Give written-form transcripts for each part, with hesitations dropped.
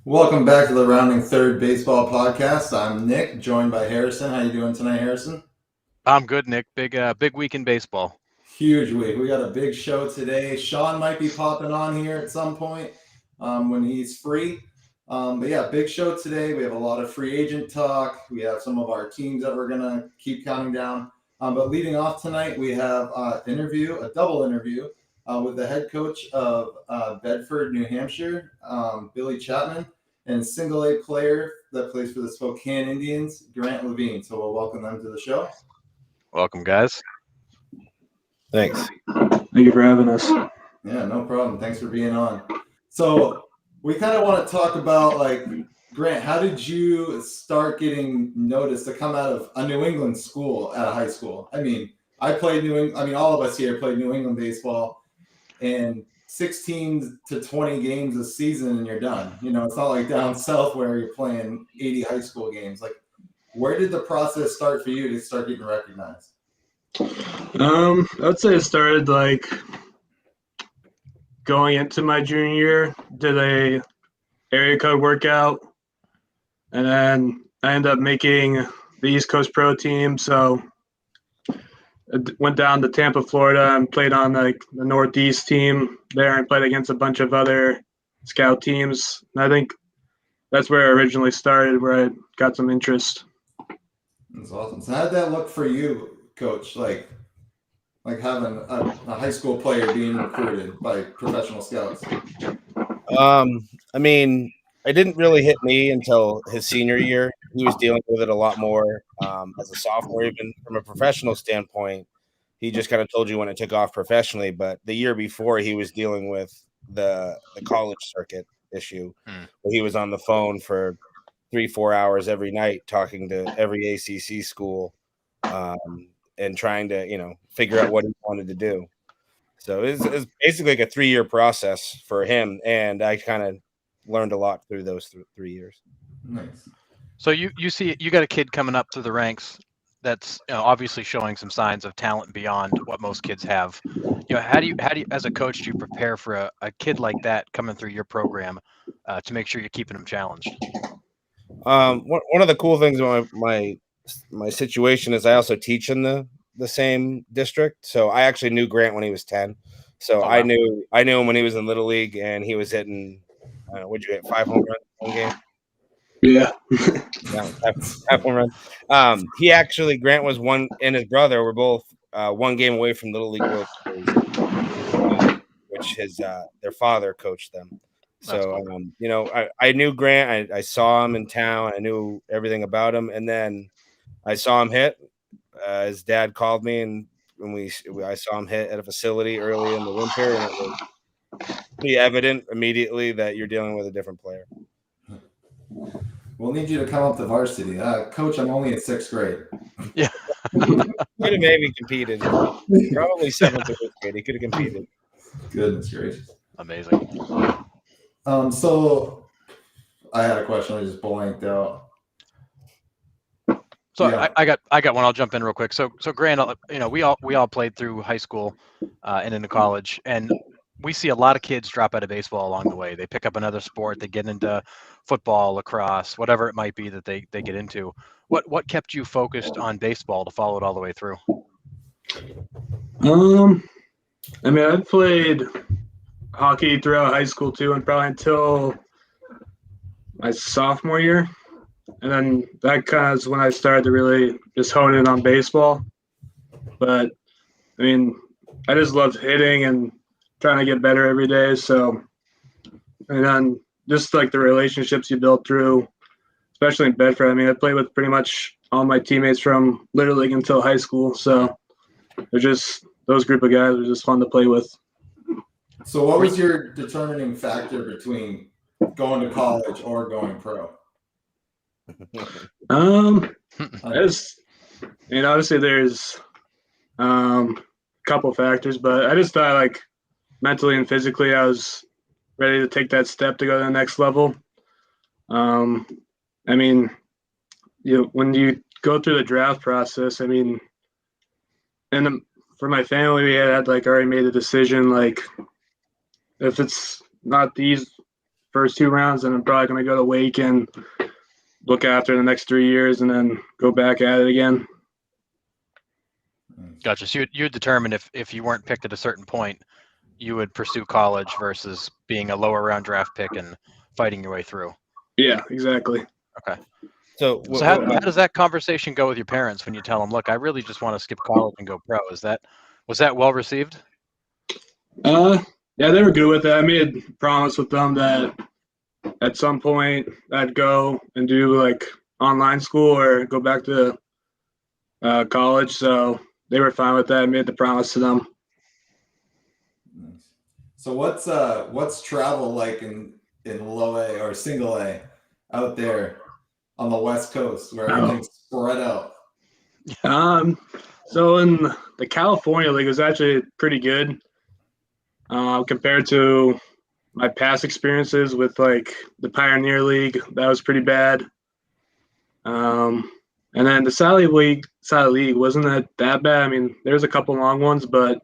Welcome back to the Rounding Third Baseball Podcast. I'm Nick, joined by Harrison. How you doing tonight, Harrison? I'm good, Nick. Big week in baseball. Huge week. We got a big show today. Sean might be popping on here at some point when he's free. But yeah, big show today. We have a lot of free agent talk. We have some of our teams that we're gonna keep counting down. But leading off tonight, we have a double interview with the head coach of Bedford, New Hampshire, Billy Chapman, and single A player that plays for the Spokane Indians, Grant Lavigne. So we'll welcome them to the show. Welcome, guys. Thanks. Thank you for having us. Yeah, no problem. Thanks for being on. So we kind of want to talk about, like, Grant, how did you start getting noticed to come out of a New England school at a high school? I mean, all of us here played New England baseball, and 16 to 20 games a season and you're done. You know, it's not like down south where you're playing 80 high school games. Like, where did the process start for you to start getting recognized? I would say it started like going into my junior year, did a area code workout, and then I ended up making the East Coast Pro team. So I went down to Tampa, Florida, and played on like the Northeast team there, and played against a bunch of other scout teams. And I think that's where I originally started, where I got some interest. That's awesome. So how did that look for you, Coach? Like having a high school player being recruited by professional scouts. I mean, it didn't really hit me until his senior year. He was dealing with it a lot more as a sophomore. Even from a professional standpoint, he just kind of told you when it took off professionally. But the year before, he was dealing with the college circuit issue. Where he was on the phone for 3-4 hours every night talking to every ACC school and trying to, figure out what he wanted to do. So it was basically like a 3-year process for him, and I kind of learned a lot through those 3 years. Nice. So you got a kid coming up through the ranks that's obviously showing some signs of talent beyond what most kids have. How do you as a coach do you prepare for a kid like that coming through your program to make sure you're keeping him challenged? One of the cool things about my situation is I also teach in the same district. So I actually knew Grant when he was 10. So wow. I knew him when he was in Little League, and he was hitting, what'd you hit, 5 home runs in one game? Yeah. Yeah, 5 home runs. Grant was one, and his brother were both 1 game away from Little League World Series, which their father coached them. So, I knew Grant. I saw him in town. I knew everything about him. And then I saw him hit. His dad called me, and when I saw him hit at a facility early in the winter, and it was pretty evident immediately that you're dealing with a different player. We'll need you to come up to varsity. Coach, I'm only in 6th grade. Yeah. Could have maybe competed. Probably 7th or 8th grade. He could have competed. Goodness gracious. Amazing. So I had a question. I just blanked out. So yeah. I got one. I'll jump in real quick. So Grant, we all played through high school and into college, and we see a lot of kids drop out of baseball along the way. They pick up another sport. They get into football, lacrosse, whatever it might be that they get into. What kept you focused on baseball to follow it all the way through? I mean, I played hockey throughout high school too, and probably until my sophomore year. And then that kind of is when I started to really just hone in on baseball. But, I mean, I just loved hitting and trying to get better every day. So, and then just like the relationships you build through, especially in Bedford. I mean, I played with pretty much all my teammates from Little League until high school. So, they're just those group of guys are just fun to play with. So what was your determining factor between going to college or going pro? Obviously there's a couple factors, but I just thought like mentally and physically I was ready to take that step to go to the next level. I mean, when you go through the draft process, I mean, and for my family, we had like already made a decision, like if it's not these first 2 rounds, and I'm probably going to go to Wake and look after the next 3 years and then go back at it again. Gotcha. So you determine if you weren't picked at a certain point, you would pursue college versus being a lower round draft pick and fighting your way through. Yeah, exactly. Okay. So How does that conversation go with your parents when you tell them, look, I really just want to skip college and go pro? Was that well received? Yeah, they were good with it. I made a promise with them that at some point I'd go and do like online school or go back to college. So they were fine with that. I made the promise to them. Nice. So what's travel like in low A or single A out there on the West Coast where everything's spread out? So in the California League, it was actually pretty good compared to my past experiences with like the Pioneer League. That was pretty bad. And then the Sally League wasn't that bad. I mean, there's a couple long ones, but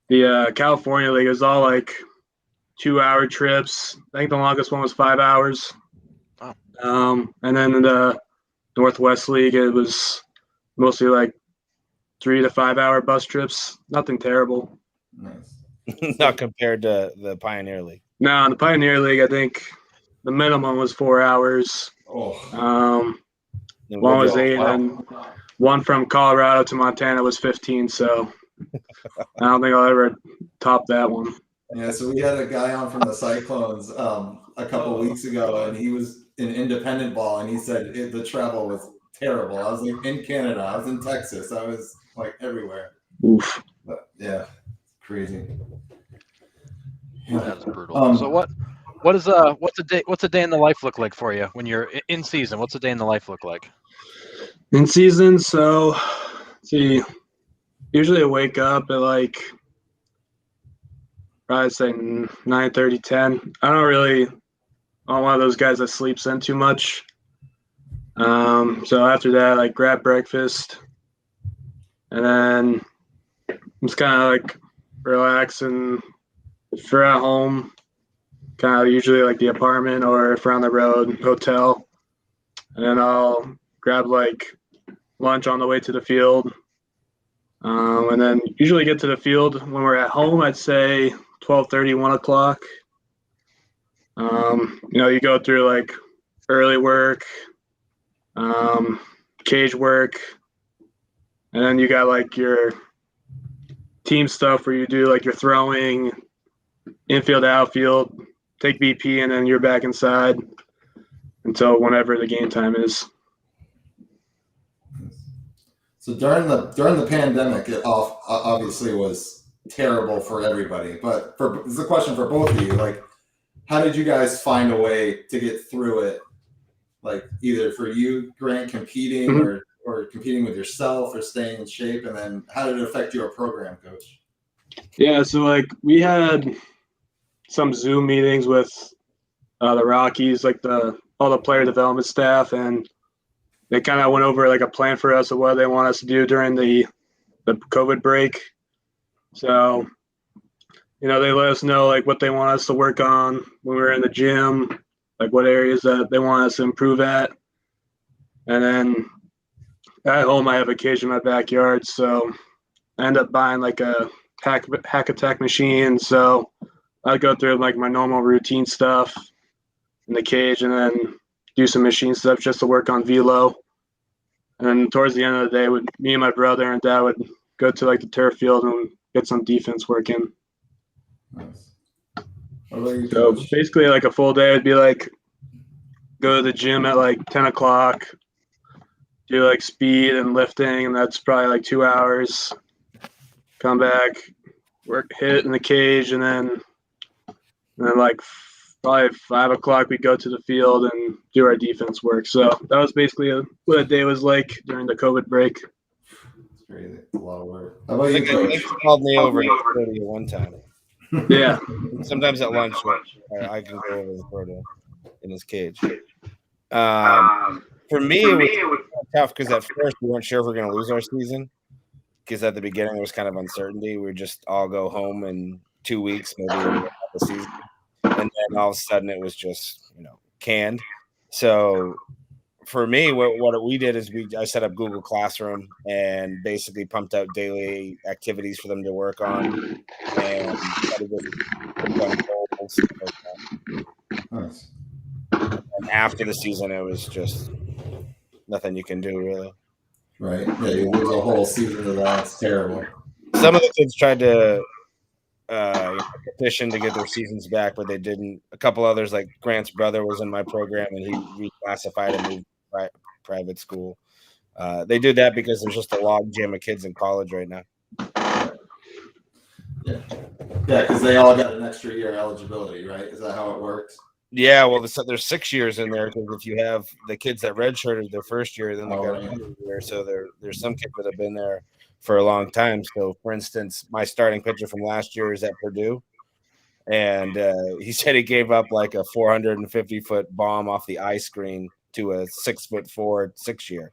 the California League is all like 2-hour trips. I think the longest one was 5 hours. Wow. And then in the Northwest League, it was mostly like 3 to 5 hour bus trips. Nothing terrible. Nice. Not compared to the Pioneer League. No, in the Pioneer League, I think the minimum was 4 hours. Oh. One was 8, Wow. and one from Colorado to Montana was 15. So I don't think I'll ever top that one. Yeah, so we had a guy on from the Cyclones a couple weeks ago, and he was in independent ball, and he said the travel was terrible. I was like in Canada, I was in Texas, I was like everywhere. Oof. But yeah, crazy. That's brutal. So what's a day in the life look like for you when you're in season? What's a day in the life look like? In season, so let's see, usually I wake up at like probably say 9:30, 10. I'm one of those guys that sleeps in too much. So after that, like grab breakfast, and then just kind of like relax. And if we're at home, kind of usually like the apartment, or if we're on the road, hotel. And then I'll grab like lunch on the way to the field. And then usually get to the field when we're at home, I'd say 12:30, 1 o'clock. You go through like early work, cage work, and then you got like your team stuff where you do like your throwing, infield, outfield, take BP, and then you're back inside until whenever the game time is. So during the pandemic, it obviously was terrible for everybody. But this is a question for both of you. Like, how did you guys find a way to get through it? Like either for you, Grant, competing or competing with yourself or staying in shape, and then how did it affect your program, coach? Yeah, so like we had some Zoom meetings with the Rockies, like all the player development staff, and they kind of went over like a plan for us of what they want us to do during the COVID break. So, they let us know like what they want us to work on when we're in the gym, like what areas that they want us to improve at. And then at home, I have a cage in my backyard, so I end up buying like a hack attack machine. So I go through like my normal routine stuff in the cage, and then do some machine stuff just to work on velo. And then towards the end of the day, me and my brother and dad would go to like the turf field and get some defense working. Nice. What about you, So coach? basically, like a full day would be like go to the gym at like 10 o'clock, do like speed and lifting, and that's probably like 2 hours. Come back, hit in the cage, and then like probably 5 o'clock we go to the field and do our defense work. So that was basically what a day was like during the COVID break. It's crazy. It's a lot of work. How about you, They coach? called me over to throw to you one time. Yeah. Sometimes at lunch, I can go over and throw to him in his cage. For me, it was tough because at first we weren't sure if we were going to lose our season. Because at the beginning there was kind of uncertainty. We would just all go home in 2 weeks, maybe the season. And and then all of a sudden it was just canned. So for me, what we did is I set up Google Classroom and basically pumped out daily activities for them to work on, and started with goals, stuff like that. Nice. And after the season, it was just nothing you can do really. Right. Yeah, you lose a whole season of that. It's terrible. Some of the kids tried to petition to get their seasons back, but they didn't. A couple others, like Grant's brother, was in my program, and he reclassified and moved to private school. They did that because there's just a log jam of kids in college right now. Yeah, because they all got an extra year eligibility, right? Is that how it works? Yeah, well, there's 6 years in there because if you have the kids that redshirted their first year, then they got another year. So there's some kids that have been there for a long time. So, for instance, my starting pitcher from last year is at Purdue, and he said he gave up like a 450-foot bomb off the eye screen to a 6'4" 6-year.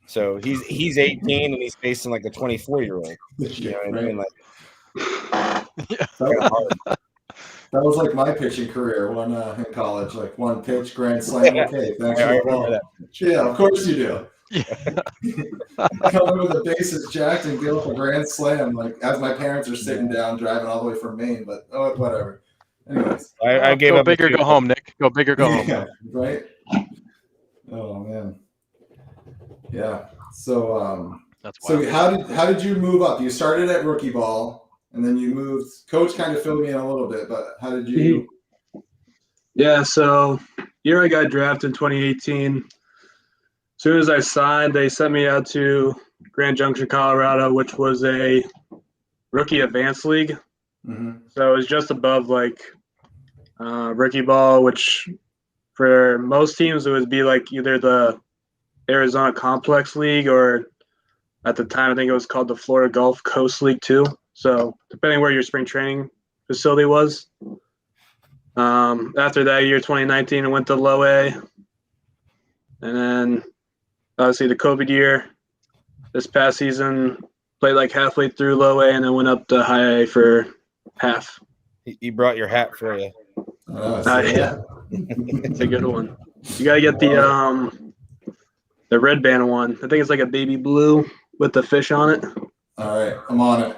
So he's 18 and he's facing like a 24-year-old. You know what I mean? Like, that was like my pitching career when in college. Like one pitch, grand slam. Okay, thanks for the ball. Yeah, of course you do. Coming with the bases jacked and give up a grand slam, like as my parents are sitting down driving all the way from Maine. But whatever. Anyways, I gave go up big or go home, Nick. Go big or go home. Yeah, right. Oh man. Yeah. So that's wild. So how did you move up? You started at rookie ball, and then you moved. Coach kind of filled me in a little bit, but how did you? Yeah. So year I got drafted in 2018. As soon as I signed, they sent me out to Grand Junction, Colorado, which was a rookie advanced league. Mm-hmm. So it was just above like rookie ball, which for most teams it would be like either the Arizona Complex League or at the time I think it was called the Florida Gulf Coast League 2. So depending where your spring training facility was. After that year, 2019, I went to low A. And then obviously the COVID year. This past season, played like halfway through low A and then went up to high A for half. He brought your hat for you. Yeah. It's a good one. You got to get the red band one. I think it's like a baby blue with the fish on it. All right, I'm on it.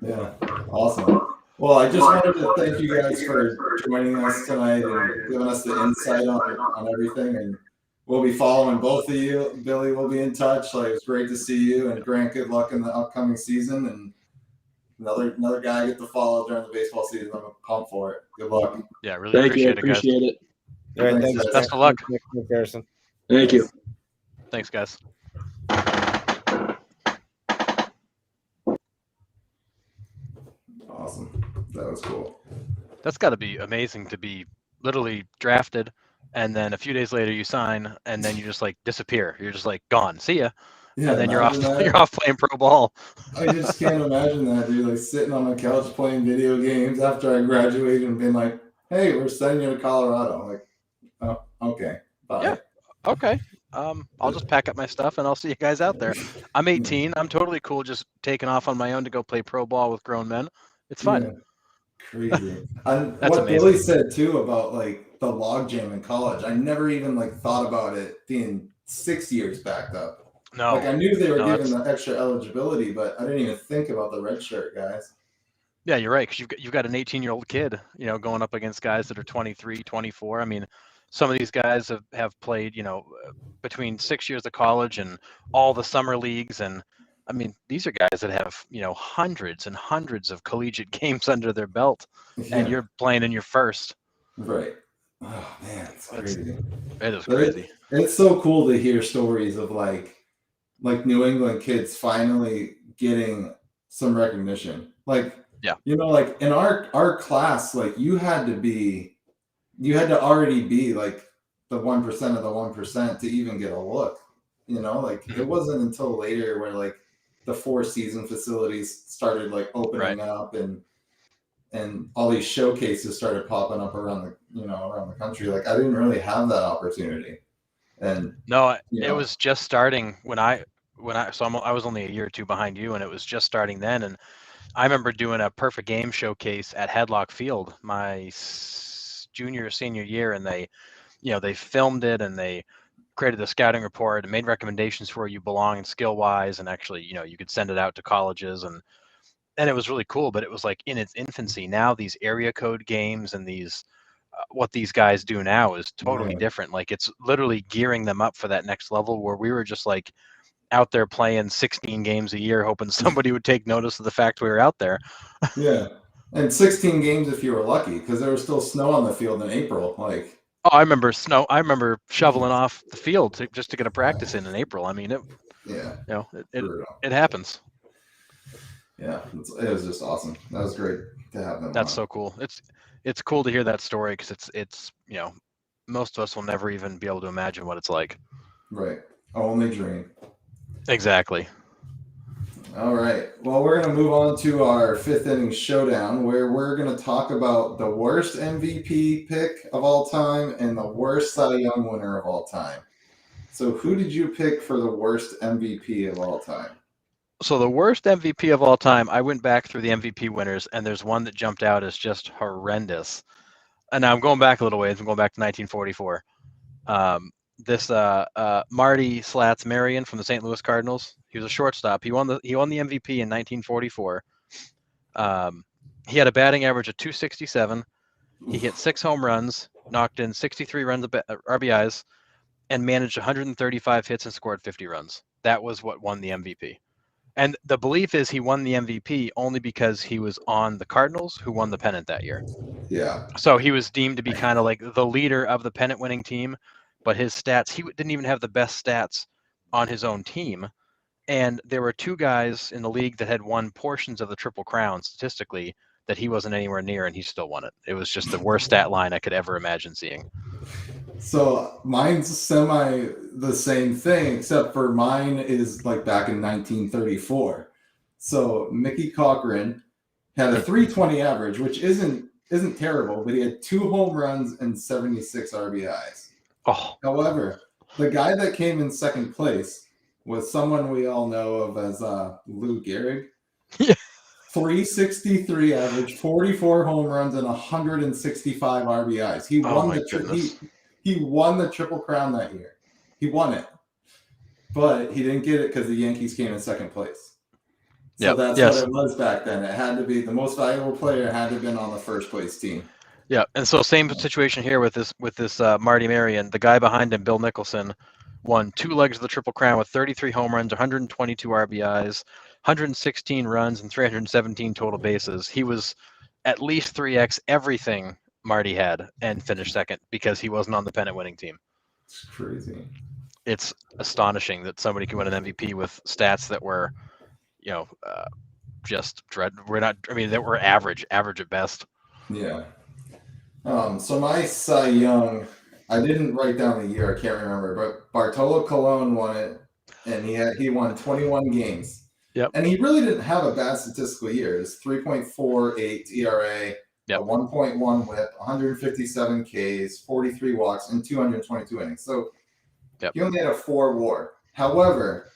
Yeah, awesome. Well, I just wanted to thank you guys for joining us tonight and giving us the insight on everything. And we'll be following both of you. Billy will be in touch. Like, it's great to see you, and Grant, good luck in the upcoming season. And another guy I get to follow during the baseball season. I'm pumped for it. Good luck. Yeah, really appreciate it. All right, thanks. Best of luck. Harrison. Thank you. Thanks, guys. Awesome. That was cool. That's got to be amazing to be literally drafted, and then a few days later you sign, and then you just like disappear. You're just like gone. See ya. Yeah, and then you're off. You're off playing pro ball. I just can't imagine that, dude. Like sitting on my couch playing video games after I graduated and being like, "Hey, we're sending you to Colorado." I'm like, oh, okay, bye. Yeah. Okay. I'll just pack up my stuff and I'll see you guys out there. I'm 18. I'm totally cool just taking off on my own to go play pro ball with grown men. It's fun. Yeah. Crazy. And That's what amazing. Billy said too about like the log jam in college, I never even like thought about it being 6 years backed up. No. Like I knew they were giving the extra eligibility, but I didn't even think about the red shirt guys. Yeah, you're right. Because you've got an 18-year-old kid, going up against guys that are 23, 24. I mean, some of these guys have played, between 6 years of college and all the summer leagues. And I mean, these are guys that have, hundreds and hundreds of collegiate games under their belt, and you're playing in your first. Right. Oh man, it's crazy. It is crazy. It's so cool to hear stories of like New England kids finally getting some recognition. Like, yeah, like in our class, like you had to already be like the 1% of the 1% to even get a look. Like it wasn't until later where like the 4-season facilities started like opening up and all these showcases started popping up around the country. Like I didn't really have that opportunity. And no, it was just starting when I was only a year or two behind you, and it was just starting then. And I remember doing a perfect game showcase at Hadlock Field my junior or senior year, and they filmed it and they created the scouting report and made recommendations for where you belong and skill wise, and actually, you could send it out to colleges, and it was really cool. But it was like in its infancy. Now these area code games and these what these guys do now is totally Right. different. Like it's literally gearing them up for that next level where we were just like out there playing 16 games a year, hoping somebody would take notice of the fact we were out there. Yeah. And 16 games if you were lucky, because there was still snow on the field in April. Like, Oh, I remember snow. I remember shoveling off the field just to get a practice in April. I mean, yeah, it brutal. happens. Yeah, it was just awesome. That was great to have them. That's on. so cool. It's cool to hear that story because it's most of us will never even be able to imagine what it's like. Right. Only dream. Exactly. All right. Well, we're going to move on to our fifth inning showdown, where we're going to talk about the worst MVP pick of all time and the worst Cy Young winner of all time. So, who did you pick for the worst MVP of all time? So the worst MVP of all time, I went back through the MVP winners, and there's one that jumped out as just horrendous. And now I'm going back a little ways. I'm going back to 1944. This Marty Slats Marion from the St. Louis Cardinals. He was a shortstop. He won the MVP in 1944. He had a batting average of 267. He hit 6 home runs, knocked in 63 RBIs, and managed 135 hits and scored 50 runs. That was what won the MVP. And the belief is he won the MVP only because he was on the Cardinals, who won the pennant that year. Yeah. So he was deemed to be kind of like the leader of the pennant winning team, but his stats, he didn't even have the best stats on his own team. And there were 2 guys in the league that had won portions of the Triple Crown statistically that he wasn't anywhere near, and he still won it. It was just the worst stat line I could ever imagine seeing. So mine's semi the same thing, except for mine is like back in 1934. So Mickey Cochran had a 320 average, which isn't terrible, but he had 2 home runs and 76 RBIs. Oh, However, the guy that came in second place was someone we all know of as Lou Gehrig. Yeah. 363 average, 44 home runs, and 165 RBIs. He won the Triple Crown that year. He won it. But he didn't get it because the Yankees came in second place. So that's what it was back then. It had to be the most valuable player had to have been on the first place team. Yeah, and so same situation here with this Marty Marion. The guy behind him, Bill Nicholson, won 2 legs of the Triple Crown with 33 home runs, 122 RBIs, 116 runs, and 317 total bases. He was at least 3x everything Marty had and finished second because he wasn't on the pennant winning team. It's crazy. It's astonishing that somebody can win an MVP with stats that were, just dread. That were average at best. Yeah. So my Cy Young, I didn't write down the year, I can't remember, but Bartolo Colon won it, and he won 21 games. Yep. And he really didn't have a bad statistical year. It's 3.48 ERA, yep. a 1.1 WHIP, 157 Ks, 43 walks, and 222 innings. So he only had a 4 WAR. However,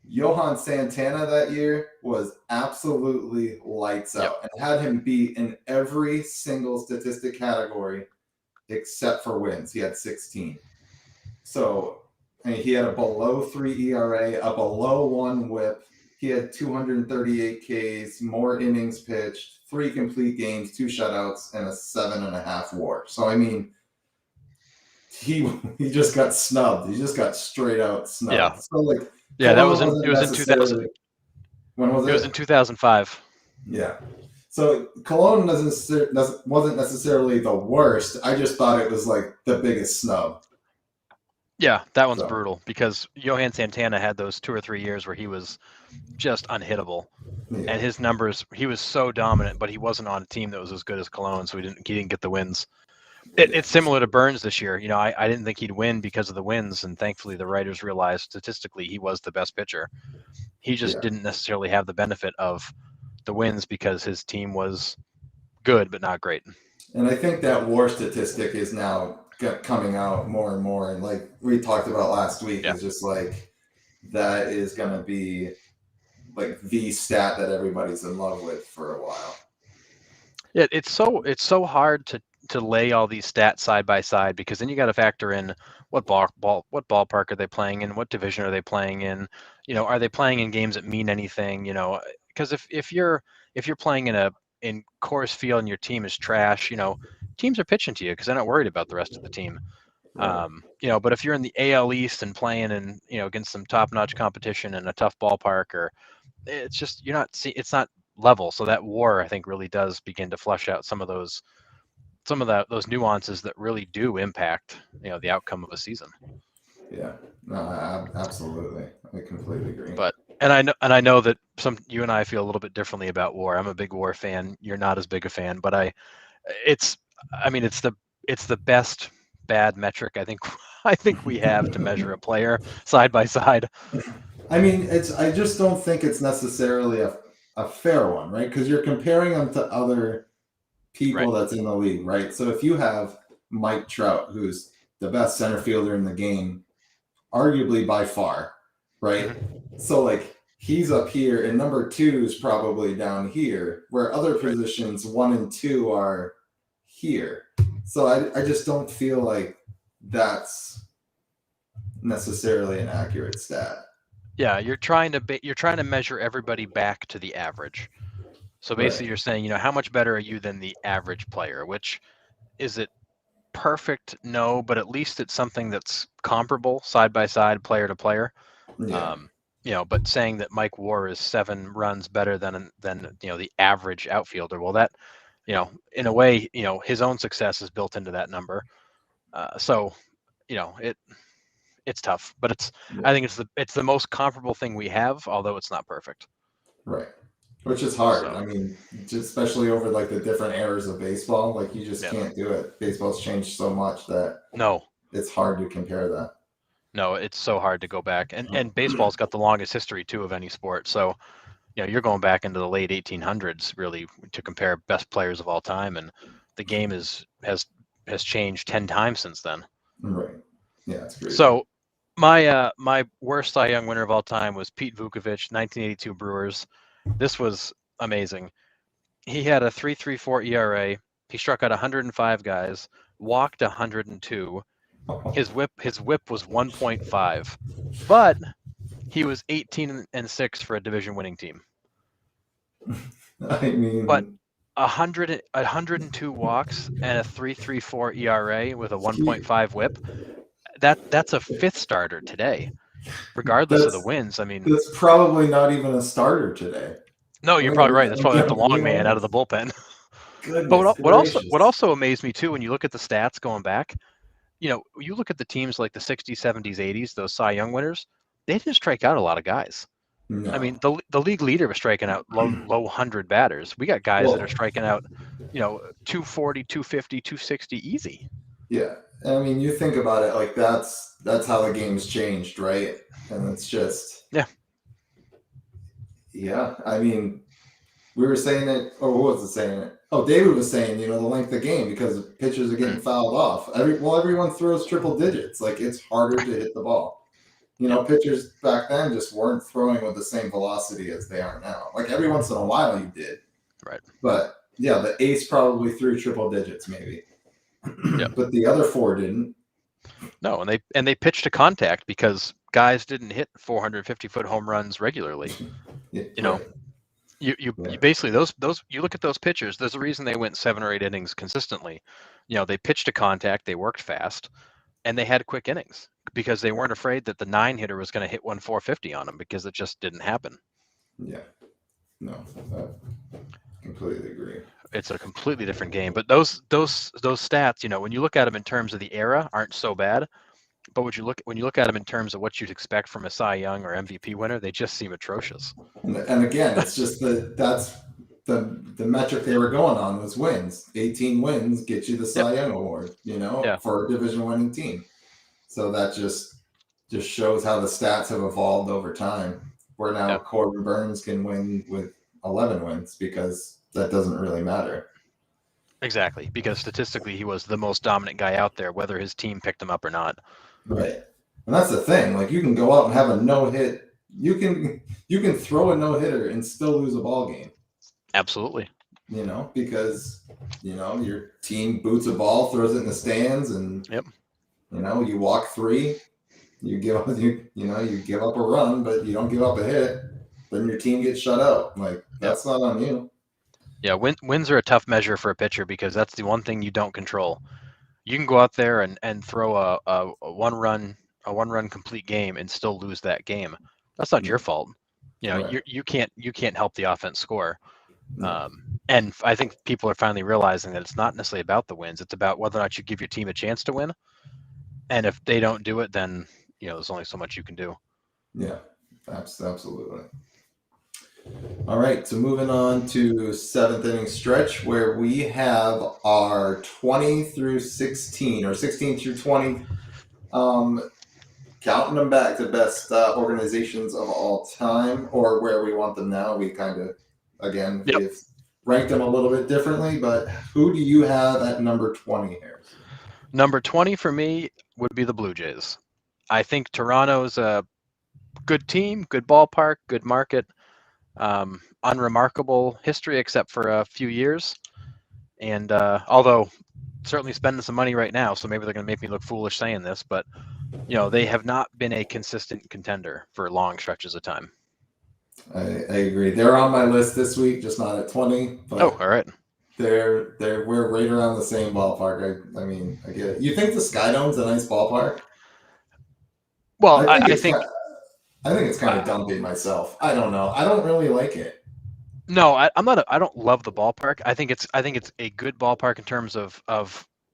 Johan Santana that year was absolutely lights out and had him beat in every single statistic category except for wins. He had 16. So he had a below 3 ERA, a below 1 WHIP. He had 238 Ks, more innings pitched, 3 complete games, 2 shutouts, and a 7.5 WAR. So, I mean, he just got snubbed. He just got straight out snubbed. Yeah. So, it was in 2000. When was it? It was in 2005. Yeah. So Cologne wasn't necessarily the worst. I just thought it was like the biggest snub. Yeah, that one's brutal because Johan Santana had those 2 or 3 years where he was just unhittable. Yeah. And his numbers, he was so dominant, but he wasn't on a team that was as good as Cologne, so he didn't get the wins. It's similar to Burns this year. I didn't think he'd win because of the wins, and thankfully the writers realized statistically he was the best pitcher. He just didn't necessarily have the benefit of the wins because his team was good but not great. And I think that WAR statistic is now coming out more and more, and like we talked about last week, is just like that is going to be like the stat that everybody's in love with for a while. Yeah, it's so hard to lay all these stats side by side, because then you got to factor in what ballpark are they playing in, what division are they playing in, are they playing in games that mean anything, because if you're playing in Coors Field and your team is trash, teams are pitching to you because they're not worried about the rest of the team. Right. But if you're in the AL East and playing in, against some top-notch competition in a tough ballpark, or it's just it's not level. So that WAR, I think, really does begin to flush out some of those nuances that really do impact the outcome of a season. Yeah, no, absolutely, I completely agree. But and I know that you and I feel a little bit differently about WAR. I'm a big WAR fan. You're not as big a fan, but it's the best bad metric I think we have to measure a player side by side. I mean, I just don't think it's necessarily a fair one, right? Because you're comparing them to other people Right. that's in the league, right? So if you have Mike Trout, who's the best center fielder in the game, arguably by far, right? Mm-hmm. So like he's up here, and number 2 is probably down here, where other positions 1 and 2 are here. So I just don't feel like that's necessarily an accurate stat. Yeah, you're trying to measure everybody back to the average. So basically, Right. you're saying, how much better are you than the average player? Which, is it perfect? No, but at least it's something that's comparable side by side, player to player. Yeah. But saying that Mike WAR is 7 runs better than the average outfielder, well, that, in a way, his own success is built into that number. So, it's tough, but I think it's the most comparable thing we have, although it's not perfect. Right. Which is hard. So, I mean, just especially over like the different eras of baseball, like you just can't do it. Baseball's changed so much that it's hard to compare that. No, it's so hard to go back, and baseball's got the longest history too of any sport. So, you're going back into the late 1800s really to compare best players of all time, and the game has changed 10 times since then. Right. Yeah, it's crazy. So, my worst Cy Young winner of all time was Pete Vukovich, 1982 Brewers. This was amazing. He had a 3.34 ERA. He struck out 105 guys, walked 102. His whip was 1.5, but he was 18-6 for a division winning team. I mean, but 102 walks and a 3.34 ERA with a 1.5 whip. That's a 5th starter today, regardless of the wins. I mean, that's probably not even a starter today. No, you're probably right. That's probably like the long man out of the bullpen. Goodness But what also amazed me too, when you look at the stats going back, you look at the teams like the 60s, 70s, 80s, those Cy Young winners, they didn't strike out a lot of guys. No. I mean, the league leader was striking out low 100 batters. We got guys that are striking out, 240, 250, 260 easy. Yeah. I mean, you think about it, like that's how the game's changed, right? And it's just yeah. I mean, we were saying it, or who was it saying it? Oh, David was saying, the length of game because pitchers are getting fouled off. Everyone throws triple digits. Like it's harder to hit the ball. Pitchers back then just weren't throwing with the same velocity as they are now. Like every once in a while you did. Right. But yeah, the ace probably threw triple digits maybe. Yep. But the other 4 didn't. No, and they pitched to contact because guys didn't hit 450-foot home runs regularly. You basically those you look at those pitchers, there's a reason they went 7 or 8 innings consistently. They pitched to contact, they worked fast, and they had quick innings because they weren't afraid that the 9-hitter was going to hit 450 on them, because it just didn't happen. Yeah. No, I completely agree. It's a completely different game, but those stats, when you look at them in terms of the era, aren't so bad. But when you look at them in terms of what you'd expect from a Cy Young or MVP winner, they just seem atrocious. And again, it's just that's the metric they were going on was wins. 18 wins get you the Cy Young award, for a division winning team. So that just shows how the stats have evolved over time. Where now Corbin Burns can win with 11 wins because that doesn't really matter. Exactly, because statistically he was the most dominant guy out there, whether his team picked him up or not. Right. And that's the thing. Like you can go out and have a no-hit you can throw a no-hitter and still lose a ball game. Absolutely. Because your team boots a ball, throws it in the stands, and Yep. You walk 3, you give up you give up a run, but you don't give up a hit. Then your team gets shut out. Like, that's not on you. Yeah, wins are a tough measure for a pitcher because that's the one thing you don't control. You can go out there and throw a one-run complete game and still lose that game. That's not your fault. Right. You can't help the offense score. And I think people are finally realizing that it's not necessarily about the wins. It's about whether or not you give your team a chance to win. And if they don't do it, then there's only so much you can do. Yeah, absolutely. All right, so moving on to 7th inning stretch where we have our 20 through 16 or 16 through 20, counting them back to best organizations of all time, or where we want them now. We kind of, again, we've ranked them a little bit differently, but who do you have at number 20 here? Number 20 for me would be the Blue Jays. I think Toronto's a good team, good ballpark, good market. Unremarkable history except for a few years. And although certainly spending some money right now, so maybe they're going to make me look foolish saying this, but they have not been a consistent contender for long stretches of time. I agree. They're on my list this week, just not at 20. But all right. We're right around the same ballpark. I mean, I get it. You think the Skydome's a nice ballpark? Well, I think it's kind of dumpy myself. I don't know. I don't really like it. No, I'm not. I don't love the ballpark. I think it's a good ballpark in terms of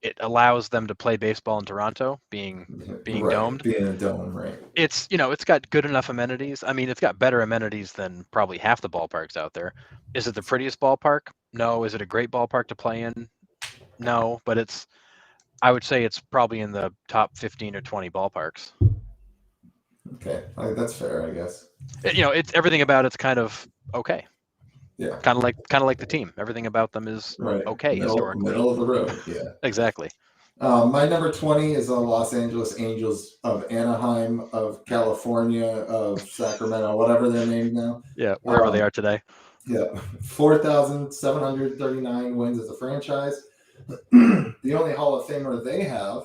it allows them to play baseball in Toronto, being right, domed. Being a dome, right? It's it's got good enough amenities. I mean, it's got better amenities than probably half the ballparks out there. Is it the prettiest ballpark? No. Is it a great ballpark to play in? No. But I would say it's probably in the top 15 or 20 ballparks. Okay, that's fair, I guess. It's everything about it's kind of okay. Yeah. Kind of like the team. Everything about them is okay historically. Middle of the road. Yeah. Exactly. My number 20 is the Los Angeles Angels of Anaheim, of California, of Sacramento, whatever they're named now. Yeah, wherever they are today. Yeah, 4,739 wins as a franchise. The only Hall of Famer they have,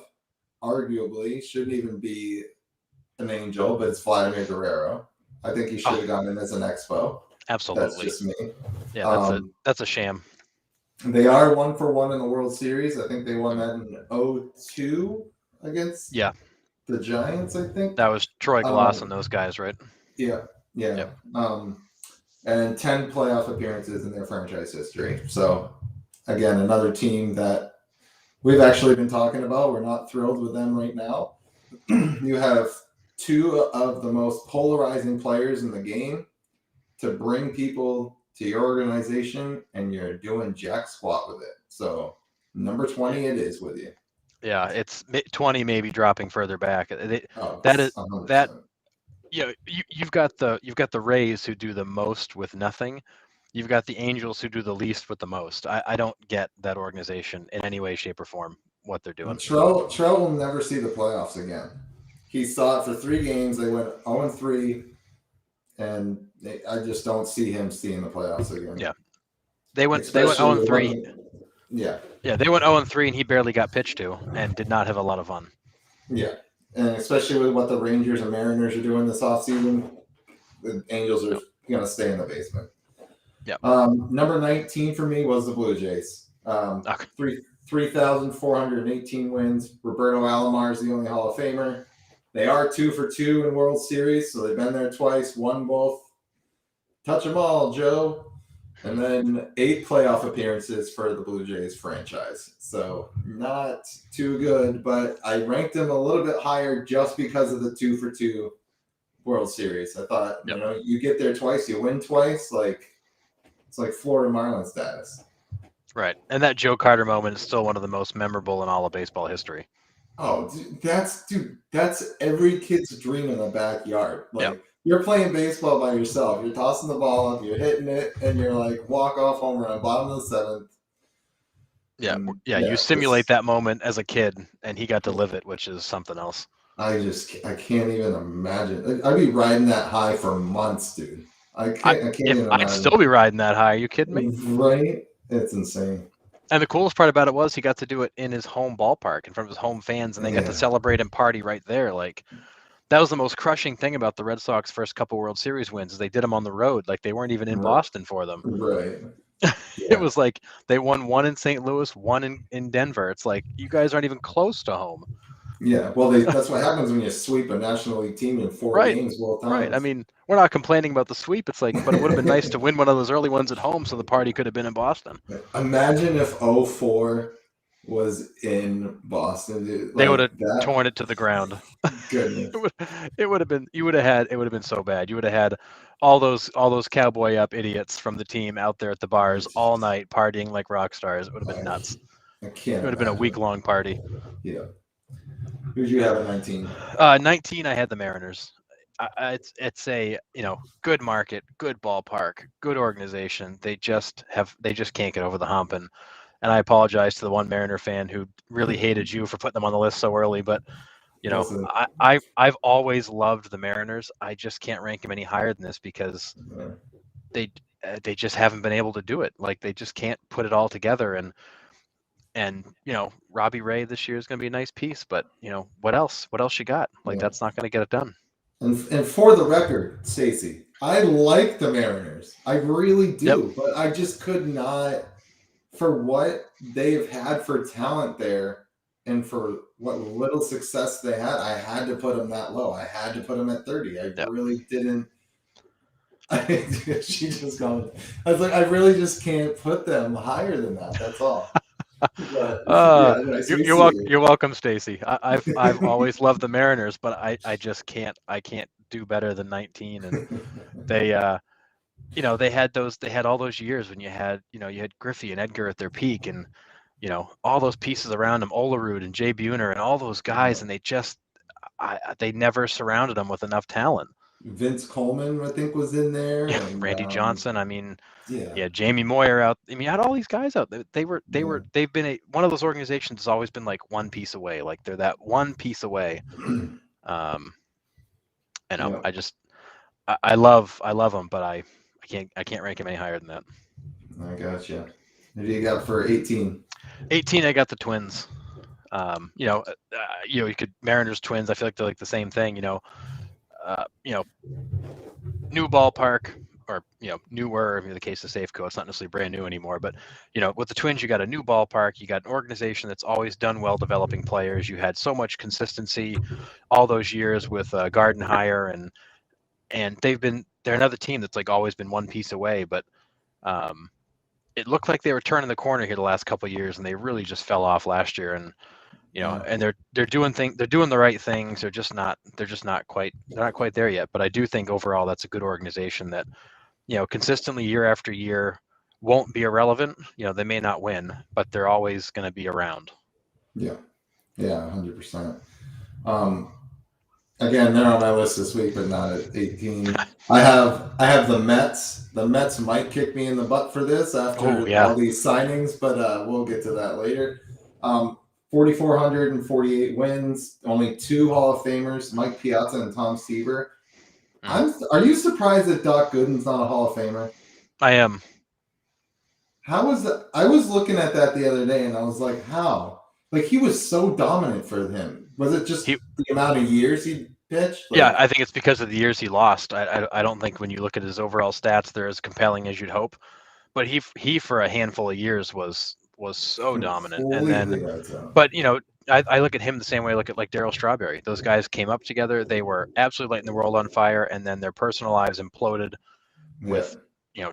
arguably, shouldn't even be an Angel, but it's Vladimir Guerrero. I think he should have gone in as an Expo. Absolutely. That's just me. Yeah, that's a sham. They are 1-for-1 in the World Series. I think they won that in 2002 against the Giants, I think. That was Troy Glass and those guys, right? Yeah. And 10 playoff appearances in their franchise history. So, again, another team that we've actually been talking about. We're not thrilled with them right now. You have 2 of the most polarizing players in the game to bring people to your organization, and you're doing jack squat with it. So number 20 it is with you. Yeah, it's 20 maybe dropping further back. You've got the Rays who do the most with nothing. You've got the Angels who do the least with the most. I don't get that organization in any way, shape, or form what they're doing. Trell will never see the playoffs again. He saw it for 3 games. They went 0-3, and I just don't see him seeing the playoffs again. Yeah, they went 0-3. Yeah, they went 0-3, and he barely got pitched to, and did not have a lot of fun. Yeah, and especially with what the Rangers and Mariners are doing this offseason, the Angels are going to stay in the basement. Yeah. Number 19 for me was the Blue Jays. 3,418 wins. Roberto Alomar is the only Hall of Famer. They are 2-for-2 in World Series, so they've been there twice, won both. Touch them all, Joe. And then 8 playoff appearances for the Blue Jays franchise. So not too good, but I ranked them a little bit higher just because of the 2-for-2 World Series. I thought, you get there twice, you win twice, it's like Florida Marlins status. Right. And that Joe Carter moment is still one of the most memorable in all of baseball history. Oh, that's every kid's dream in the backyard. You're playing baseball by yourself. You're tossing the ball up, you're hitting it, and you're like walk-off home run, bottom of the 7th. Yeah, you simulate that moment as a kid, and he got to live it, which is something else. I can't even imagine. I'd be riding that high for months, dude. I can't even imagine. I'd still be riding that high. Are you kidding me? Right? It's insane. And the coolest part about it was he got to do it in his home ballpark in front of his home fans, and they got to celebrate and party right there. Like, that was the most crushing thing about the Red Sox first couple World Series wins, is they did them on the road. Like, they weren't even in Boston for them. Right. It was like they won one in St. Louis, one in Denver. It's like, you guys aren't even close to home. Yeah, well, that's what happens when you sweep a National League team in 4 games both times. Right. I mean, we're not complaining about the sweep. It's like, but it would have been nice to win one of those early ones at home, so the party could have been in Boston. Imagine if 04 was in Boston, dude. They would have torn it to the ground. Goodness. It would have been so bad. You would have had all those cowboy up idiots from the team out there at the bars all night partying like rock stars. It would have been nuts. It would have been a week-long party. Yeah. Who'd you have at 19? 19, I had the Mariners. It's a good market, good ballpark, good organization. They just can't get over the hump, and I apologize to the one Mariner fan who really hated you for putting them on the list so early, but I've always loved the Mariners. I just can't rank them any higher than this because they just haven't been able to do it. Like, they just can't put it all together, and Robbie Ray this year is going to be a nice piece, but what else you got? Like, that's not going to get it done. And for the record, Stacey, I like the Mariners. I really do, but I just could not, for what they've had for talent there and for what little success they had, I had to put them that low. I had to put them at 30. I really didn't. She just gone. I was like, I really just can't put them higher than that. That's all. But, you're welcome, Stacey. I've always loved the Mariners, but I just can't do better than 19. And they they had all those years when you had Griffey and Edgar at their peak, and all those pieces around them, Olerud and Jay Buhner and all those guys, and they never surrounded them with enough talent. Vince Coleman, I think, was in there. Yeah, and Randy Johnson. I mean, Jamie Moyer out. I mean, you had all these guys out. They've been one of those organizations that's always been like one piece away. Like, they're that one piece away. I love them, but I can't rank them any higher than that. I gotcha. Who do you got for 18? 18, I got the Twins. You could Mariners Twins. I feel like they're like the same thing. New ballpark, or newer in the case of Safeco. It's not necessarily brand new anymore, but with the Twins, you got a new ballpark, you got an organization that's always done well developing players. You had so much consistency all those years with Gardenhire, and they're another team that's like always been one piece away, but it looked like they were turning the corner here the last couple of years, and they really just fell off last year. And and they're doing the right things. They're not quite there yet. But I do think overall that's a good organization that consistently year after year won't be irrelevant. They may not win, but they're always going to be around. Yeah, 100%. Again, they're on my list this week, but not at 18. I have the Mets. The Mets might kick me in the butt for this after all these signings, but we'll get to that later. 4,448 wins, only 2 Hall of Famers, Mike Piazza and Tom Seaver. Are you surprised that Doc Gooden's not a Hall of Famer? I am. How was that? I was looking at that the other day, and I was like, how? Like, he was so dominant for him. Was it just the amount of years he pitched? Yeah, I think it's because of the years he lost. I don't think when you look at his overall stats, they're as compelling as you'd hope. But he for a handful of years was so dominant. And then, but I look at him the same way I look at like Darryl Strawberry. Those guys came up together. They were absolutely lighting the world on fire, and then their personal lives imploded with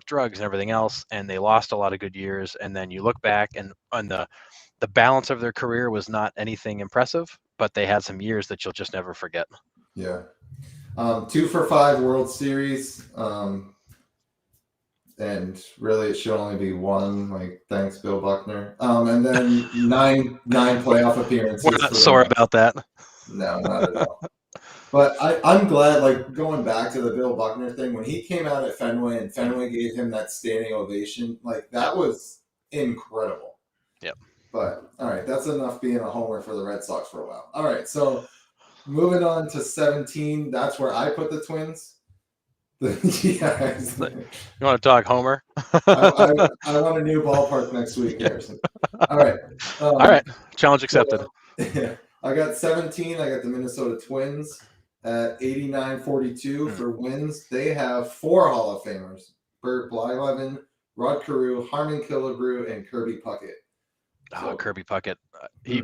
drugs and everything else, and they lost a lot of good years. And then you look back, and on the balance of their career was not anything impressive, but they had some years that you'll just never forget. Yeah. 2 for 5 World Series. And really, it should only be 1. Like, thanks, Bill Buckner. And then 9 playoff appearances. We're not sore about that. No, not at all. But I'm glad, like, going back to the Bill Buckner thing, when he came out at Fenway and Fenway gave him that standing ovation, like, that was incredible. Yep. But, all right, that's enough being a homer for the Red Sox for a while. All right, so moving on to 17. That's where I put the Twins. Yeah. You want to talk Homer? I want a new ballpark next week, Harrison. All right. All right. Challenge accepted. Yeah. I got 17. I got the Minnesota Twins at 89-42 for wins. They have 4 Hall of Famers: Bert Blyleven, Rod Carew, Harmon Killebrew, and Kirby Puckett. So, Kirby Puckett, he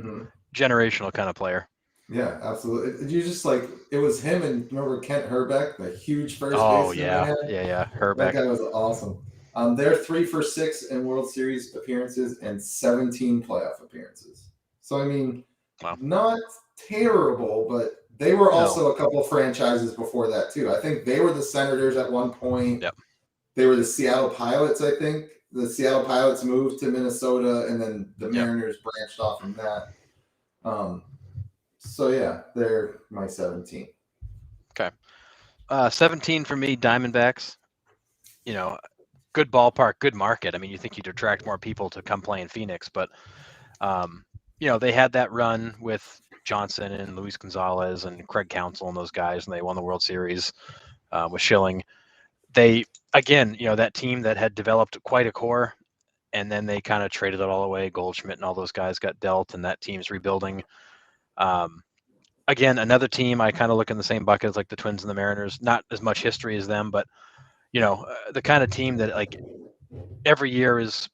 generational kind of player. Yeah, absolutely. You just like it was him and remember Kent Herbeck, the huge first baseman. Yeah, Herbeck. That guy was awesome. They're 3 for 6 in World Series appearances and 17 playoff appearances. So I mean, not terrible, but they were also a couple of franchises before that too. I think they were the Senators at one point. Yep. They were the Seattle Pilots, I think. The Seattle Pilots moved to Minnesota, and then the Mariners branched off from that. So yeah, they're my 17. Okay. 17 for me, Diamondbacks. You know, good ballpark, good market. I mean, you think you'd attract more people to come play in Phoenix, but you know, they had that run with Johnson and Luis Gonzalez and Craig Counsell and those guys, and they won the World Series with Schilling. They, again, you know, that team that had developed quite a core, and then they kind of traded it all away. Goldschmidt and all those guys got dealt, and that team's rebuilding. Again, another team I kind of look in the same bucket as like the Twins and the Mariners. Not as much history as them, but you know, the kind of team that like every year is,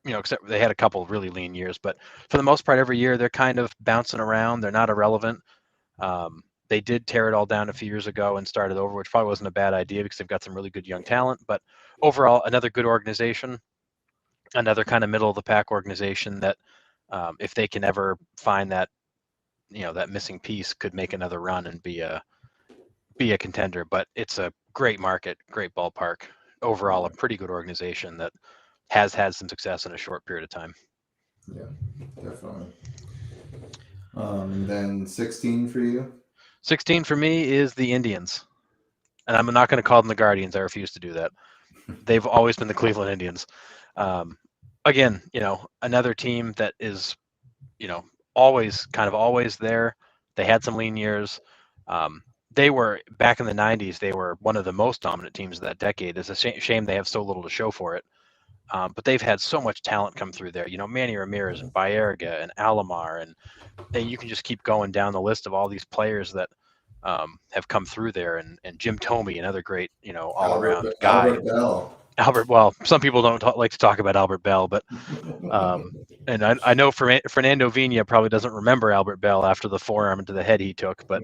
you know, except they had a couple of really lean years, but for the most part, every year they're kind of bouncing around. They're not irrelevant. They did tear it all down a few years ago and started over, which probably wasn't a bad idea because they've got some really good young talent. But overall, another good organization, another kind of middle of the pack organization that if they can ever find that, you know, that missing piece, could make another run and be a contender. But it's a great market, great ballpark. Overall, a pretty good organization that has had some success in a short period of time. Yeah, definitely. Then 16 for you? 16 for me is the Indians. And I'm not going to call them the Guardians. I refuse to do that. They've always been the Cleveland Indians. Again, you know, another team that is, you know, always there. They had some lean years. They were, back in the 90s, they were one of the most dominant teams of that decade. It's a shame they have so little to show for it. But they've had so much talent come through there. You know, Manny Ramirez and Baerga and Alomar, and you can just keep going down the list of all these players that have come through there. And Jim Thome, another great, you know, all-around guy. Albert Bell. Well, some people don't like to talk about Albert Bell, but and I know Fernando Vina probably doesn't remember Albert Bell after the forearm into the head he took, but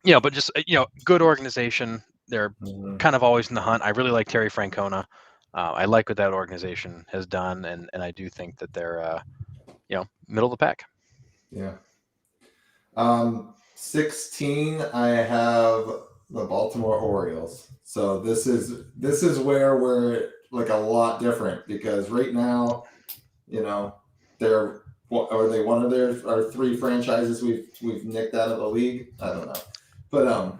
you know, but just, you know, good organization. They're kind of always in the hunt. I really like Terry Francona. I like what that organization has done, and I do think that they're you know, middle of the pack. Yeah. 16, I have the Baltimore Orioles. So this is where we're like a lot different, because right now, you know, are they one of our 3 franchises we've nicked out of the league? I don't know, but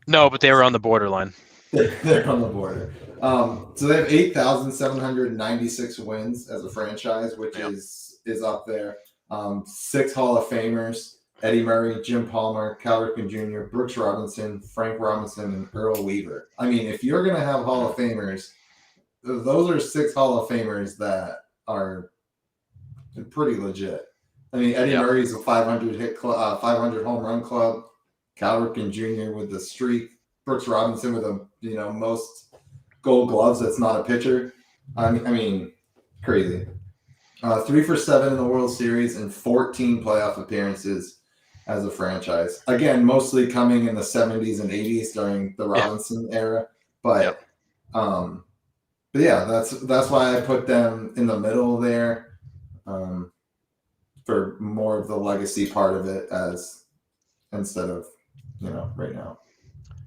no, but they were on the borderline. They're on the border. So they have 8,796 wins as a franchise, which is up there. 6 Hall of Famers: Eddie Murray, Jim Palmer, Cal Ripken Jr., Brooks Robinson, Frank Robinson, and Earl Weaver. I mean, if you're going to have Hall of Famers, those are 6 Hall of Famers that are pretty legit. I mean, Eddie Murray's a 500 home run club. Cal Ripken Jr. with the streak. Brooks Robinson with most Gold Gloves. That's not a pitcher. I mean, crazy. 3 for 7 in the World Series and 14 playoff appearances as a franchise. Again, mostly coming in the 70s and 80s during the Robinson era. But yeah, that's why I put them in the middle there, for more of the legacy part of it, as instead of, you know, right now.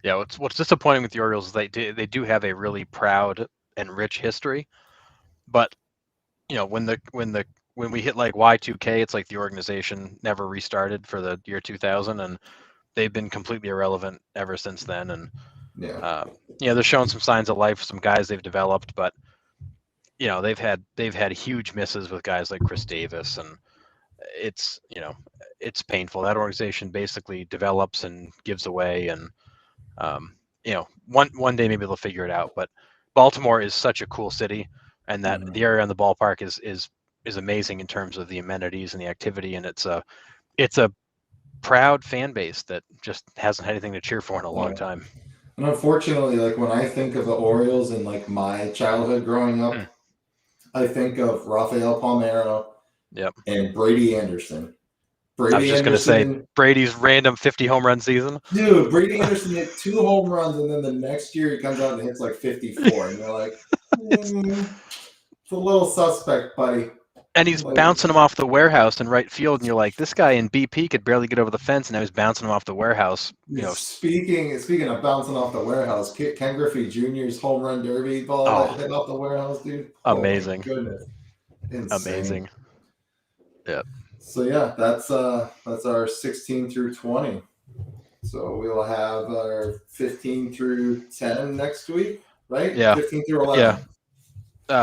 Yeah, what's disappointing with the Orioles is they do have a really proud and rich history, but you know, when we hit like Y2K, it's like the organization never restarted for the year 2000, and they've been completely irrelevant ever since then. And they're showing some signs of life, some guys they've developed, but you know, they've had huge misses with guys like Chris Davis, and it's it's painful. That organization basically develops and gives away, and one day maybe they'll figure it out. But Baltimore is such a cool city, and that the area on the ballpark is amazing in terms of the amenities and the activity, and it's a proud fan base that just hasn't had anything to cheer for in a long time. And unfortunately, like when I think of the Orioles and like my childhood growing up, I think of Rafael Palmeiro and Brady Anderson. I was just going to say Brady's random 50 home run season. Dude, Brady Anderson hit 2 home runs, and then the next year he comes out and hits like 54. And you're like, it's a little suspect, buddy. And he's bouncing him off the warehouse in right field, and you're like, this guy in BP could barely get over the fence, and now he's bouncing him off the warehouse. Speaking of bouncing off the warehouse, Ken Griffey Jr.'s home run derby ball that hit off the warehouse, dude. Amazing. Oh my goodness. Insane. Amazing. Yeah. So yeah, that's our 16 through 20. So we'll have our 15 through 10 next week, right? Yeah. 15 through 11. Yeah.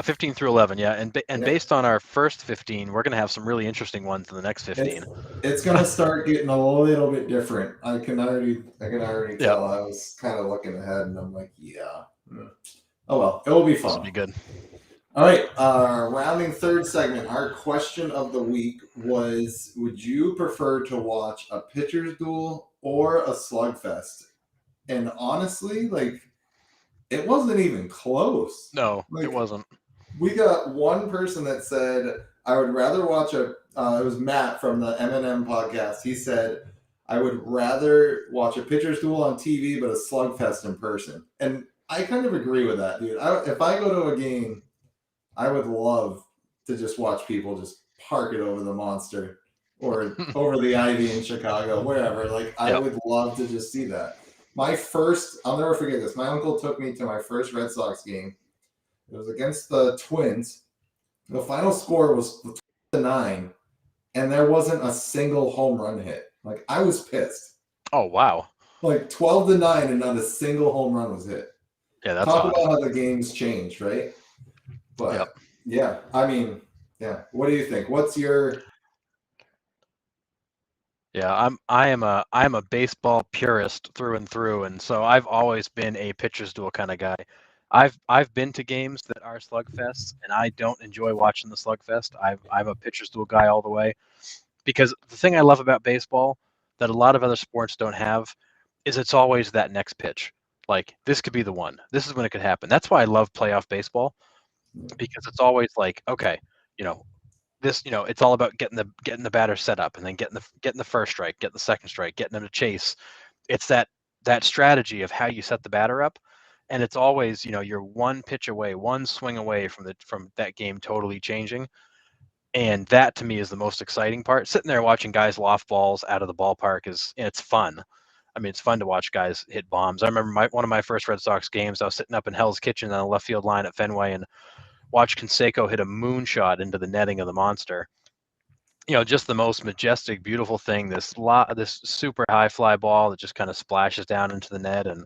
15 through 11, yeah. And based on our first 15, we're going to have some really interesting ones in the next 15. It's going to start getting a little bit different. I can already tell. I was kind of looking ahead, and I'm like, oh well, it will be fun. This will be good. All right, rounding third segment, our question of the week was, would you prefer to watch a pitcher's duel or a slugfest? And honestly, like, it wasn't even close. No, it wasn't. We got one person that said, I would rather watch it was Matt from the M&M podcast. He said, I would rather watch a pitcher's duel on TV, but a slugfest in person. And I kind of agree with that, dude. If I go to a game, I would love to just watch people just park it over the Monster or over the Ivy in Chicago, wherever. Like, I would love to just see that. I'll never forget this. My uncle took me to my first Red Sox game. It was against the Twins. The final score was 12-9, and there wasn't a single home run hit. Like, I was pissed. Oh, wow. Like, 12-9 and not a single home run was hit. Yeah, that's Talk about how the game's changed, right? But yeah, I mean, yeah. What do you think? What's your? Yeah, I'm a baseball purist through and through, and so I've always been a pitcher's duel kind of guy. I've been to games that are slugfests, and I don't enjoy watching the slugfest. I'm a pitcher's duel guy all the way, because the thing I love about baseball that a lot of other sports don't have is it's always that next pitch. Like, this could be the one. This is when it could happen. That's why I love playoff baseball. Because it's always like, okay, this, it's all about getting the batter set up, and then getting the first strike, getting the second strike, getting them to chase. It's that strategy of how you set the batter up, and it's always, you're one pitch away, one swing away from that game totally changing, and that to me is the most exciting part. Sitting there watching guys loft balls out of the ballpark it's fun. I mean, it's fun to watch guys hit bombs. I remember one of my first Red Sox games. I was sitting up in Hell's Kitchen on the left field line at Fenway, and watched Canseco hit a moonshot into the netting of the Monster. Just the most majestic, beautiful thing. This super high fly ball that just kind of splashes down into the net, and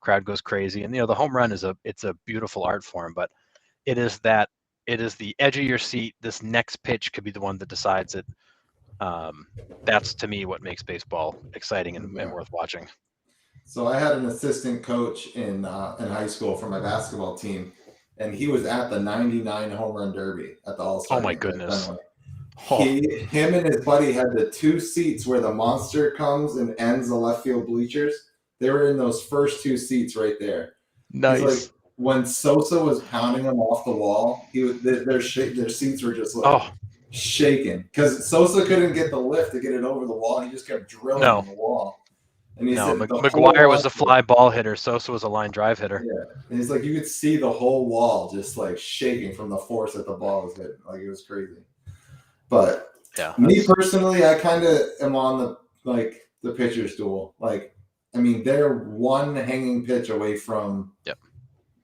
crowd goes crazy. And the home run it's a beautiful art form, but it is the edge of your seat. This next pitch could be the one that decides it. That's to me what makes baseball exciting and worth watching. So I had an assistant coach in high school for my basketball team, and he was at the 99 home run derby at the All-Star. Oh my goodness. Him and his buddy had the 2 seats where the Monster comes and ends the left field bleachers. They were in those first 2 seats right there. Nice. Like, when Sosa was pounding them off the wall, their seats were just shaking because Sosa couldn't get the lift to get it over the wall. He just kept drilling on the wall. And McGuire was a fly ball hitter. Sosa was a line drive hitter. Yeah, and he's like, you could see the whole wall just like shaking from the force that the ball was hitting. Like, it was crazy. But me personally, I kind of am on the pitcher's duel. Like, I mean, they're one hanging pitch away from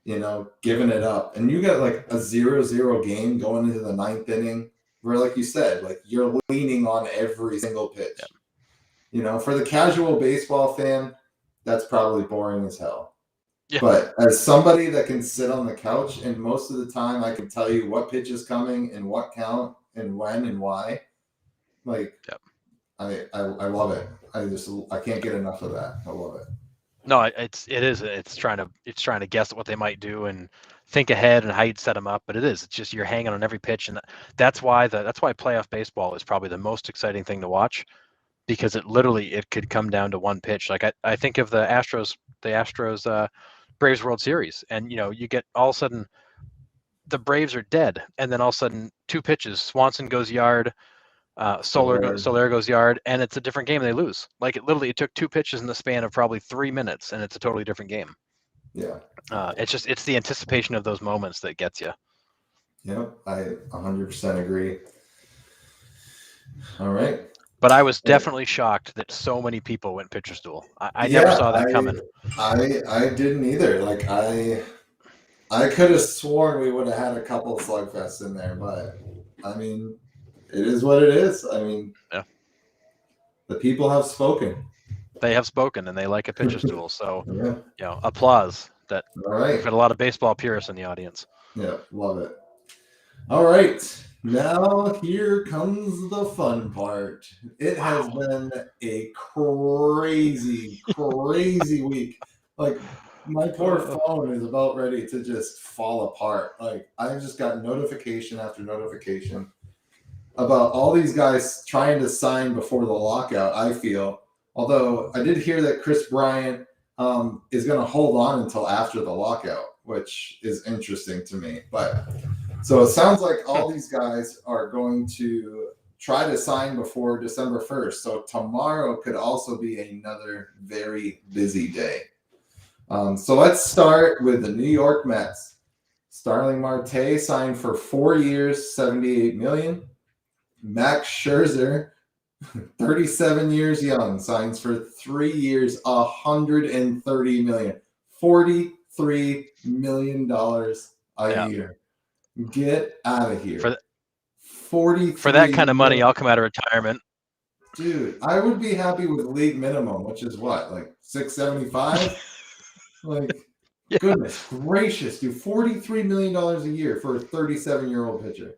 giving it up, and you got like a 0-0 game going into the 9th inning, where, like you said, like, you're leaning on every single pitch. For the casual baseball fan, that's probably boring as hell. Yeah. But as somebody that can sit on the couch, and most of the time I can tell you what pitch is coming and what count and when and why, Like, Yep. I love it. I can't get enough of that. I love it. No, it's trying to guess at what they might do and think ahead and how you'd set them up. But it's just you're hanging on every pitch, and that's why playoff baseball is probably the most exciting thing to watch, because it could come down to one pitch. Like I think of the Astros Braves World Series, and you get all of a sudden the Braves are dead, and then all of a sudden 2 pitches, Swanson goes yard, Soler goes yard, and it's a different game. They lose. Like it took 2 pitches in the span of probably 3 minutes, and it's a totally different game. Yeah. It's the anticipation of those moments that gets you. Yep, I 100% agree. All right. But I was definitely shocked that so many people went pitcher's duel. I never saw that coming. I didn't either. Like I could have sworn we would have had a couple of slugfests in there, but I mean, it is what it is. I mean, yeah. The people have spoken. They have spoken, and they like a pitcher's duel. So, yeah. Applause. That all right. We've got a lot of baseball purists in the audience. Yeah, love it. All right. Now here comes the fun part. It has been a crazy, crazy week. Like, my poor phone is about ready to just fall apart. Like, I've just got notification after notification about all these guys trying to sign before the lockout, I feel. Although I did hear that Chris Bryant is going to hold on until after the lockout, which is interesting to me. But so it sounds like all these guys are going to try to sign before December 1st. So tomorrow could also be another very busy day. So let's start with the New York Mets. Starling Marte signed for 4 years, $78 million. Max Scherzer, 37 years young, signs for 3 years, $130 million. $43 million a year. Get out of here. For that kind of money, I'll come out of retirement. Dude, I would be happy with league minimum, which is what, like $675? Like, goodness gracious, dude. $43 million a year for a 37-year-old pitcher.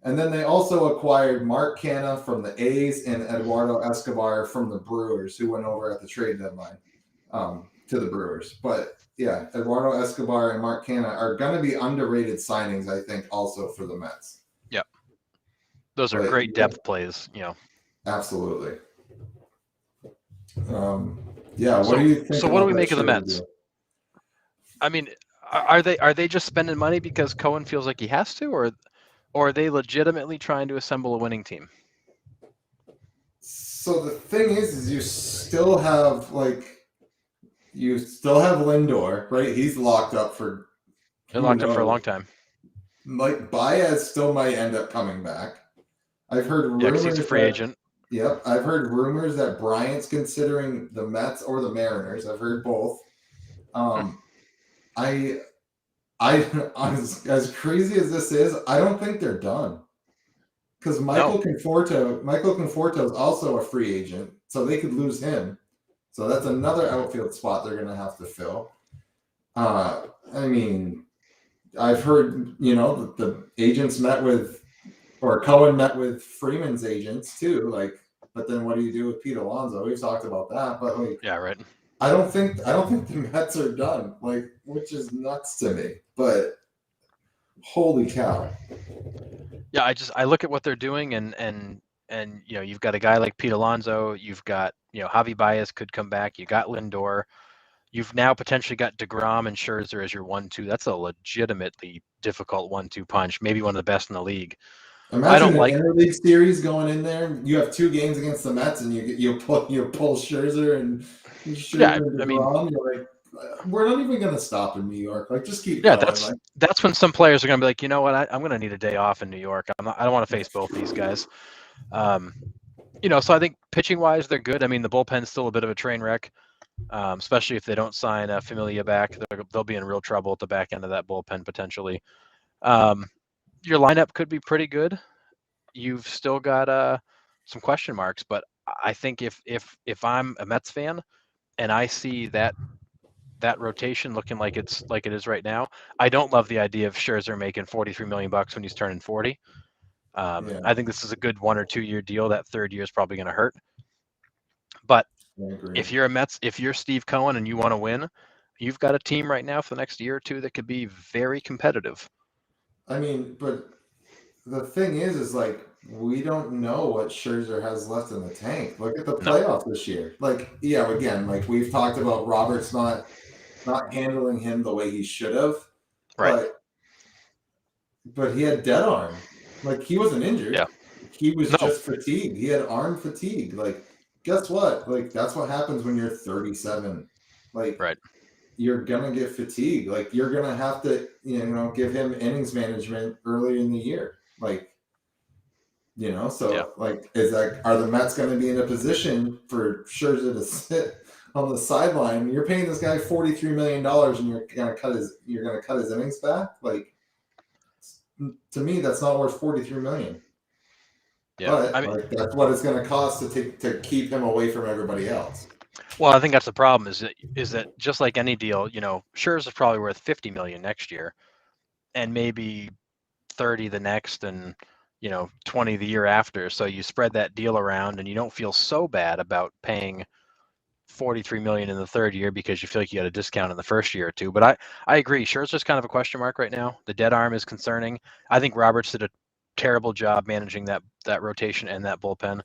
And then they also acquired Mark Canha from the A's and Eduardo Escobar from the Brewers, who went over at the trade deadline to the Brewers. But yeah, Eduardo Escobar and Mark Canha are going to be underrated signings, I think, also for the Mets. Yep. Those are great depth plays, Absolutely. What do you think? So what do we make of the Mets? I mean, are they just spending money because Cohen feels like he has to, or are they legitimately trying to assemble a winning team? So the thing is you still have Lindor, right? He's locked up for. They're locked up for a long time. Like Baez still might end up coming back. I've heard rumors. Yeah, because he's a free agent. Yep, I've heard rumors that Bryant's considering the Mets or the Mariners. I've heard both. As crazy as this is, I don't think they're done. Because Michael Conforto is also a free agent, so they could lose him. So that's another outfield spot they're going to have to fill. I mean, I've heard, the agents Cohen met with Freeman's agents too. But then what do you do with Pete Alonso? We've talked about that, but yeah, right. I don't think the Mets are done, which is nuts to me. But holy cow! Yeah, I look at what they're doing, and you've got a guy like Pete Alonso, you've got Javi Baez could come back, you got Lindor, you've now potentially got DeGrom and Scherzer as your 1-2. That's a legitimately difficult 1-2 punch, maybe one of the best in the league. Imagine an interleague series going in there. You have 2 games against the Mets, and you pull Scherzer and DeGrom. I mean, you're like, we're not even going to stop in New York. Just keep going. That's when some players are going to be like, you know what, I'm going to need a day off in New York. I don't want to face both these guys. So I think pitching wise, they're good. I mean, the bullpen's still a bit of a train wreck, especially if they don't sign Familia back. They'll be in real trouble at the back end of that bullpen potentially. Your lineup could be pretty good. You've still got some question marks, but I think if I'm a Mets fan and I see that rotation looking like it is right now, I don't love the idea of Scherzer making $43 million when he's turning 40. Yeah. I think this is a good 1 or 2 year deal. That third year is probably going to hurt. But I agree. if you're Steve Cohen and you want to win, you've got a team right now for the next year or two that could be very competitive. I mean, but the thing is like we don't know what Scherzer has left in the tank. Look at the No. playoffs this year. Like, yeah, again, like we've talked about Roberts not handling him the way he should have. Right. But he had dead arm. Like he wasn't injured. Yeah. He was No. just fatigued. He had arm fatigue. Like, guess what? Like that's what happens when you're 37. Like Right. you're gonna get fatigued. Like you're gonna have to, give him innings management early in the year. Like, so Yeah. like are the Mets gonna be in a position for Scherzer to sit on the sideline? You're paying this guy $43 million and you're gonna cut his innings back? Like, to me, that's not worth $43 million. Yeah. But I mean, like that's what it's going to cost to keep him away from everybody else. well, I think that's the problem is that just like any deal, Scherzer's probably worth $50 million next year, and maybe 30 the next, and 20 the year after. So you spread that deal around, and you don't feel so bad about paying $43 million in the third year because you feel like you got a discount in the first year or two. But I agree, Scherzer's kind of a question mark right now. The dead arm is concerning. I think Roberts did a terrible job managing that rotation and that bullpen.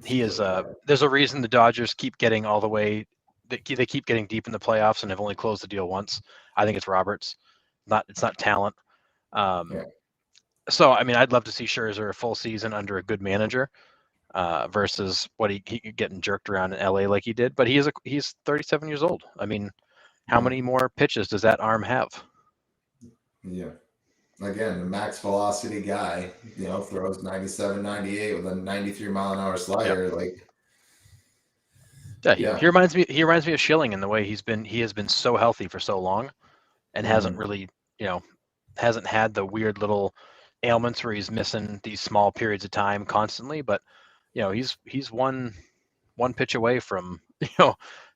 He is there's a reason the Dodgers keep getting all the way. They keep getting deep in the playoffs and have only closed the deal once. I think it's Roberts. It's not talent. Yeah. So I mean, I'd love to see Scherzer a full season under a good manager versus what he getting jerked around in LA like he did. But he's 37 years old. I mean, how many more pitches does that arm have? Yeah. Again, the max velocity guy, throws 97, 98 with a 93 mile an hour slider. Like, he reminds me of Schilling in the way he has been so healthy for so long and hasn't really, hasn't had the weird little ailments where he's missing these small periods of time constantly. But, he's one pitch away from,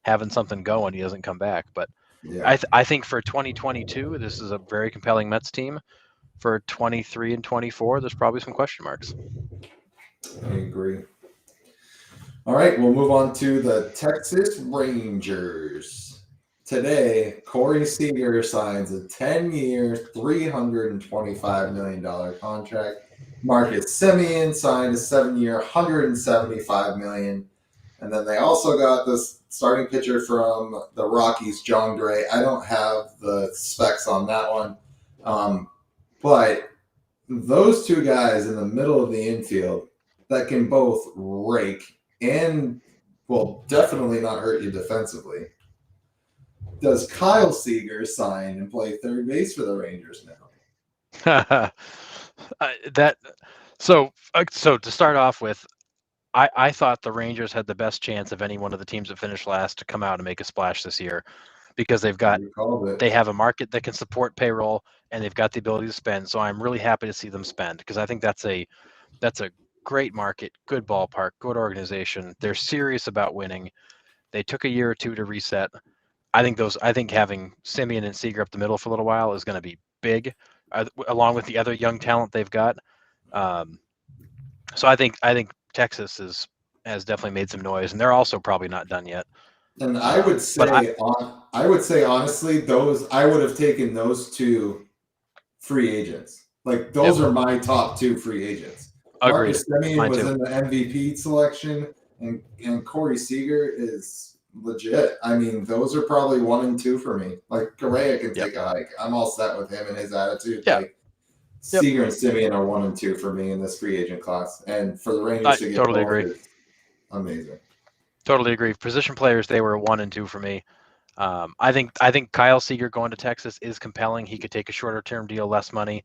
having something go and he doesn't come back. But yeah. I think for 2022, this is a very compelling Mets team. For 23 and 24, there's probably some question marks. I agree. All right, we'll move on to the Texas Rangers. Today, Corey Seager signs a 10-year, $325 million contract. Marcus Semien signed a 7-year, $175 million. And then they also got this starting pitcher from the Rockies, John Gray. I don't have the specs on that one. But those two guys in the middle of the infield that can both rake and will definitely not hurt you defensively. Does Kyle Seager sign and play third base for the Rangers now? So to start off with, I thought the Rangers had the best chance of any one of the teams that finished last to come out and make a splash this year because they have a market that can support payroll and they've got the ability to spend. So I'm really happy to see them spend because I think that's a great market, good ballpark, good organization. They're serious about winning. They took a year or two to reset. I think having Semien and Seager up the middle for a little while is going to be big, along with the other young talent they've got. So I think Texas has definitely made some noise, and they're also probably not done yet. And I would say, honestly, I would have taken those two free agents. Like those are my top two free agents. Agreed. Marcus Semien was in the MVP selection, and Corey Seager is legit. I mean, those are probably 1 and 2 for me. Like Correa can take a hike. I'm all set with him and his attitude. Yeah. Like Seager and Semien are 1 and 2 for me in this free agent class, and for the Rangers to get totally both agree. is amazing. Totally agree. Position players, they were 1 and 2 for me. I think Kyle Seager going to Texas is compelling. He could take a shorter term deal, less money,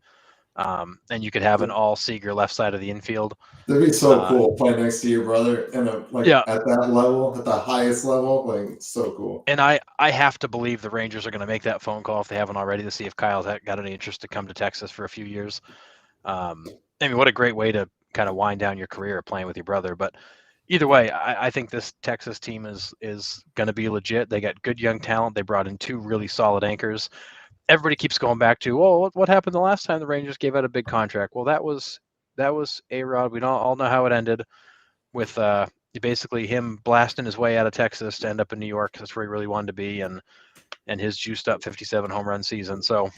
and you could have an all Seager left side of the infield. That'd be so cool. Play next to your brother and at that level, at the highest level, like it's so cool. And I have to believe the Rangers are going to make that phone call if they haven't already to see if Kyle's got any interest to come to Texas for a few years. I mean, what a great way to kind of wind down your career playing with your brother. But either way, I think this Texas team is going to be legit. They got good young talent. They brought in 2 really solid anchors. Everybody keeps going back to, what happened the last time the Rangers gave out a big contract? Well, that was A-Rod. We all know how it ended with basically him blasting his way out of Texas to end up in New York. That's where he really wanted to be, and his juiced up 57 home run season. So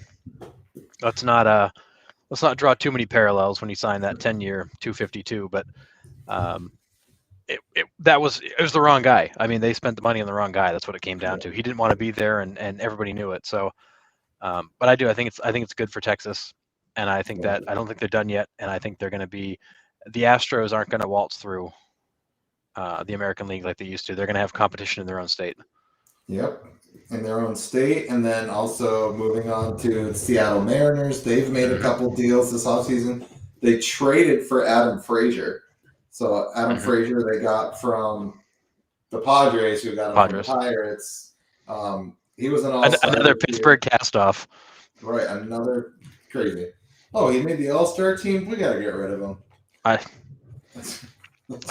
let's not draw too many parallels when he signed that 10-year 252. But it was the wrong guy. I mean, they spent the money on the wrong guy. That's what it came down to. He didn't want to be there, and everybody knew it. So, but I think it's good for Texas, and I think that I don't think they're done yet, and I think they're going to be. The Astros aren't going to waltz through the American League like they used to. They're going to have competition in their own state. Yep, in their own state, and then also moving on to the Seattle Mariners. They've made a couple deals this offseason. They traded for Adam Frazier. So Adam Frazier they got from the Padres, who got him from the Pirates. He was an all-star. Another Pittsburgh cast-off. Right, another crazy. Oh, he made the all-star team? We got to get rid of him. I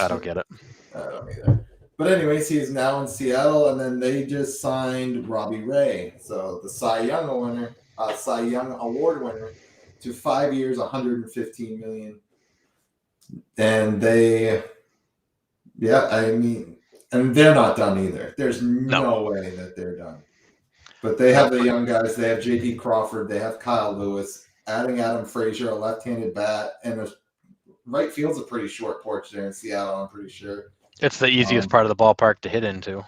don't get it. I don't either. But anyways, he's now in Seattle, and then they just signed Robbie Ray. So the Cy Young Award winner to 5 years, $115 million. And and they're not done either. There's no way that they're done. But they have the young guys. They have J.P. Crawford. They have Kyle Lewis. Adding Adam Frazier, a left-handed bat, and right field's a pretty short porch there in Seattle, I'm pretty sure. It's the easiest part of the ballpark to hit into.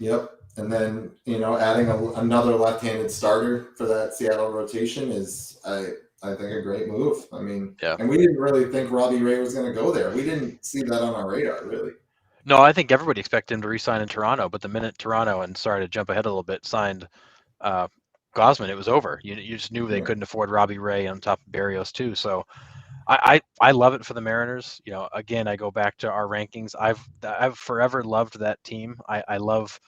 Yep. And then, adding another left-handed starter for that Seattle rotation is, I think, a great move. I mean, and we didn't really think Robbie Ray was going to go there. We didn't see that on our radar, really. No, I think everybody expected him to re-sign in Toronto, but the minute Toronto, and sorry to jump ahead a little bit, signed Gausman, it was over. You just knew they couldn't afford Robbie Ray on top of Berrios too. So I love it for the Mariners. Again, I go back to our rankings. I've forever loved that team. I loved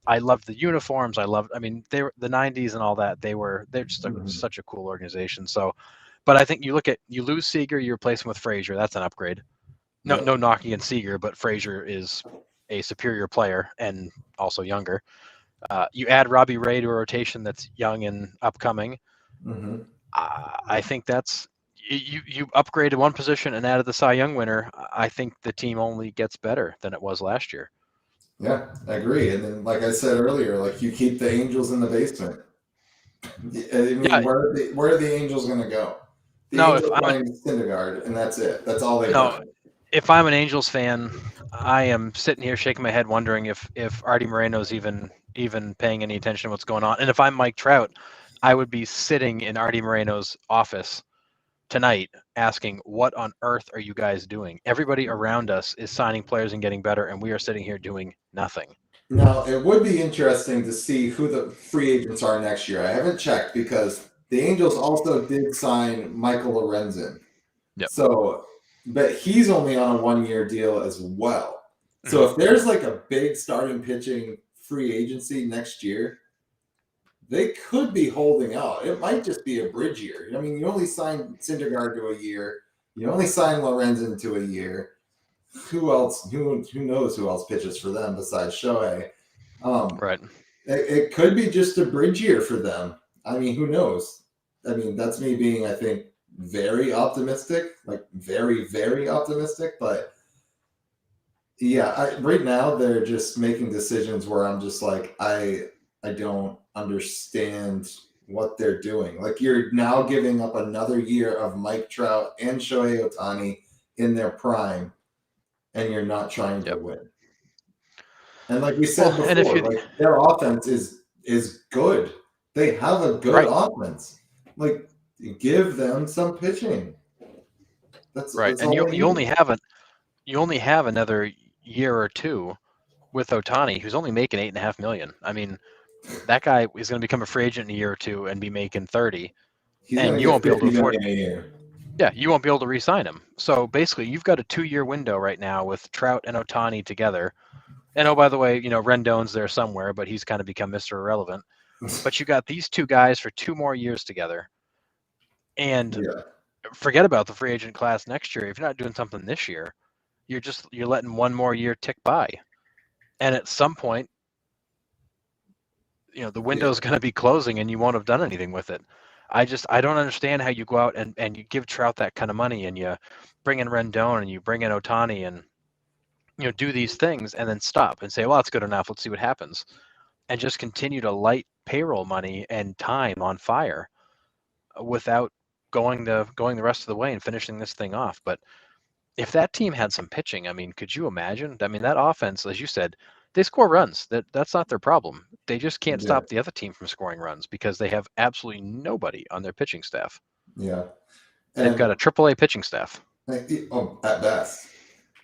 the uniforms. They were the 90s and all that. They're just such a cool organization. So, but I think you lose Seager, you replace him with Frazier. That's an upgrade. No knocking in Seager, but Frazier is a superior player and also younger. You add Robbie Ray to a rotation that's young and upcoming. I think that's you upgraded one position and added the Cy Young winner. I think the team only gets better than it was last year. Yeah, I agree. And then, like I said earlier, you keep the Angels in the basement. Where are the Angels going to go? The Angels are playing Syndergaard, and that's it. That's all they've done. If I'm an Angels fan, I am sitting here shaking my head wondering if Artie Moreno's even paying any attention to what's going on. And if I'm Mike Trout, I would be sitting in Artie Moreno's office tonight asking, what on earth are you guys doing? Everybody around us is signing players and getting better, and we are sitting here doing nothing. Now, it would be interesting to see who the free agents are next year. I haven't checked because the Angels also did sign Michael Lorenzen. Yep. So, but he's only on a 1-year deal as well. So if there's a big starting pitching free agency next year, they could be holding out. It might just be a bridge year. You only signed Syndergaard to a year. You only signed Lorenzen to a year. Who else? Who knows who else pitches for them besides Shohei? Right. It could be just a bridge year for them. Who knows? That's me being, I think, very optimistic, very, very optimistic. But yeah, right now they're just making decisions where I'm just I don't understand what they're doing. You're now giving up another year of Mike Trout and Shohei Ohtani in their prime, and you're not trying to win. And like we said before, their offense is good. They have a good offense. Give them some pitching. That's right. That's and you only have another year or two with Ohtani, who's only making $8.5 million. That guy is going to become a free agent in a year or two and be making 30, and you won't be able to afford it. Yeah, you won't be able to re-sign him. So basically, you've got a 2-year window right now with Trout and Ohtani together. And by the way, Rendon's there somewhere, but he's kind of become Mr. Irrelevant. But you got these two guys for 2 more years together, and forget about the free agent class next year. If you're not doing something this year, you're letting 1 more year tick by, and at some point, the window's going to be closing and you won't have done anything with it. I don't understand how you go out and you give Trout that kind of money and you bring in Rendon and you bring in Otani and do these things and then stop and say, well, it's good enough. Let's see what happens, and just continue to light payroll money and time on fire without going the rest of the way and finishing this thing off. But if that team had some pitching, I mean, could you imagine? I mean, that offense, as you said, they score runs. That's not their problem. They just can't Yeah. stop the other team from scoring runs because they have absolutely nobody on their pitching staff. Yeah. They've got a AAA pitching staff. At best.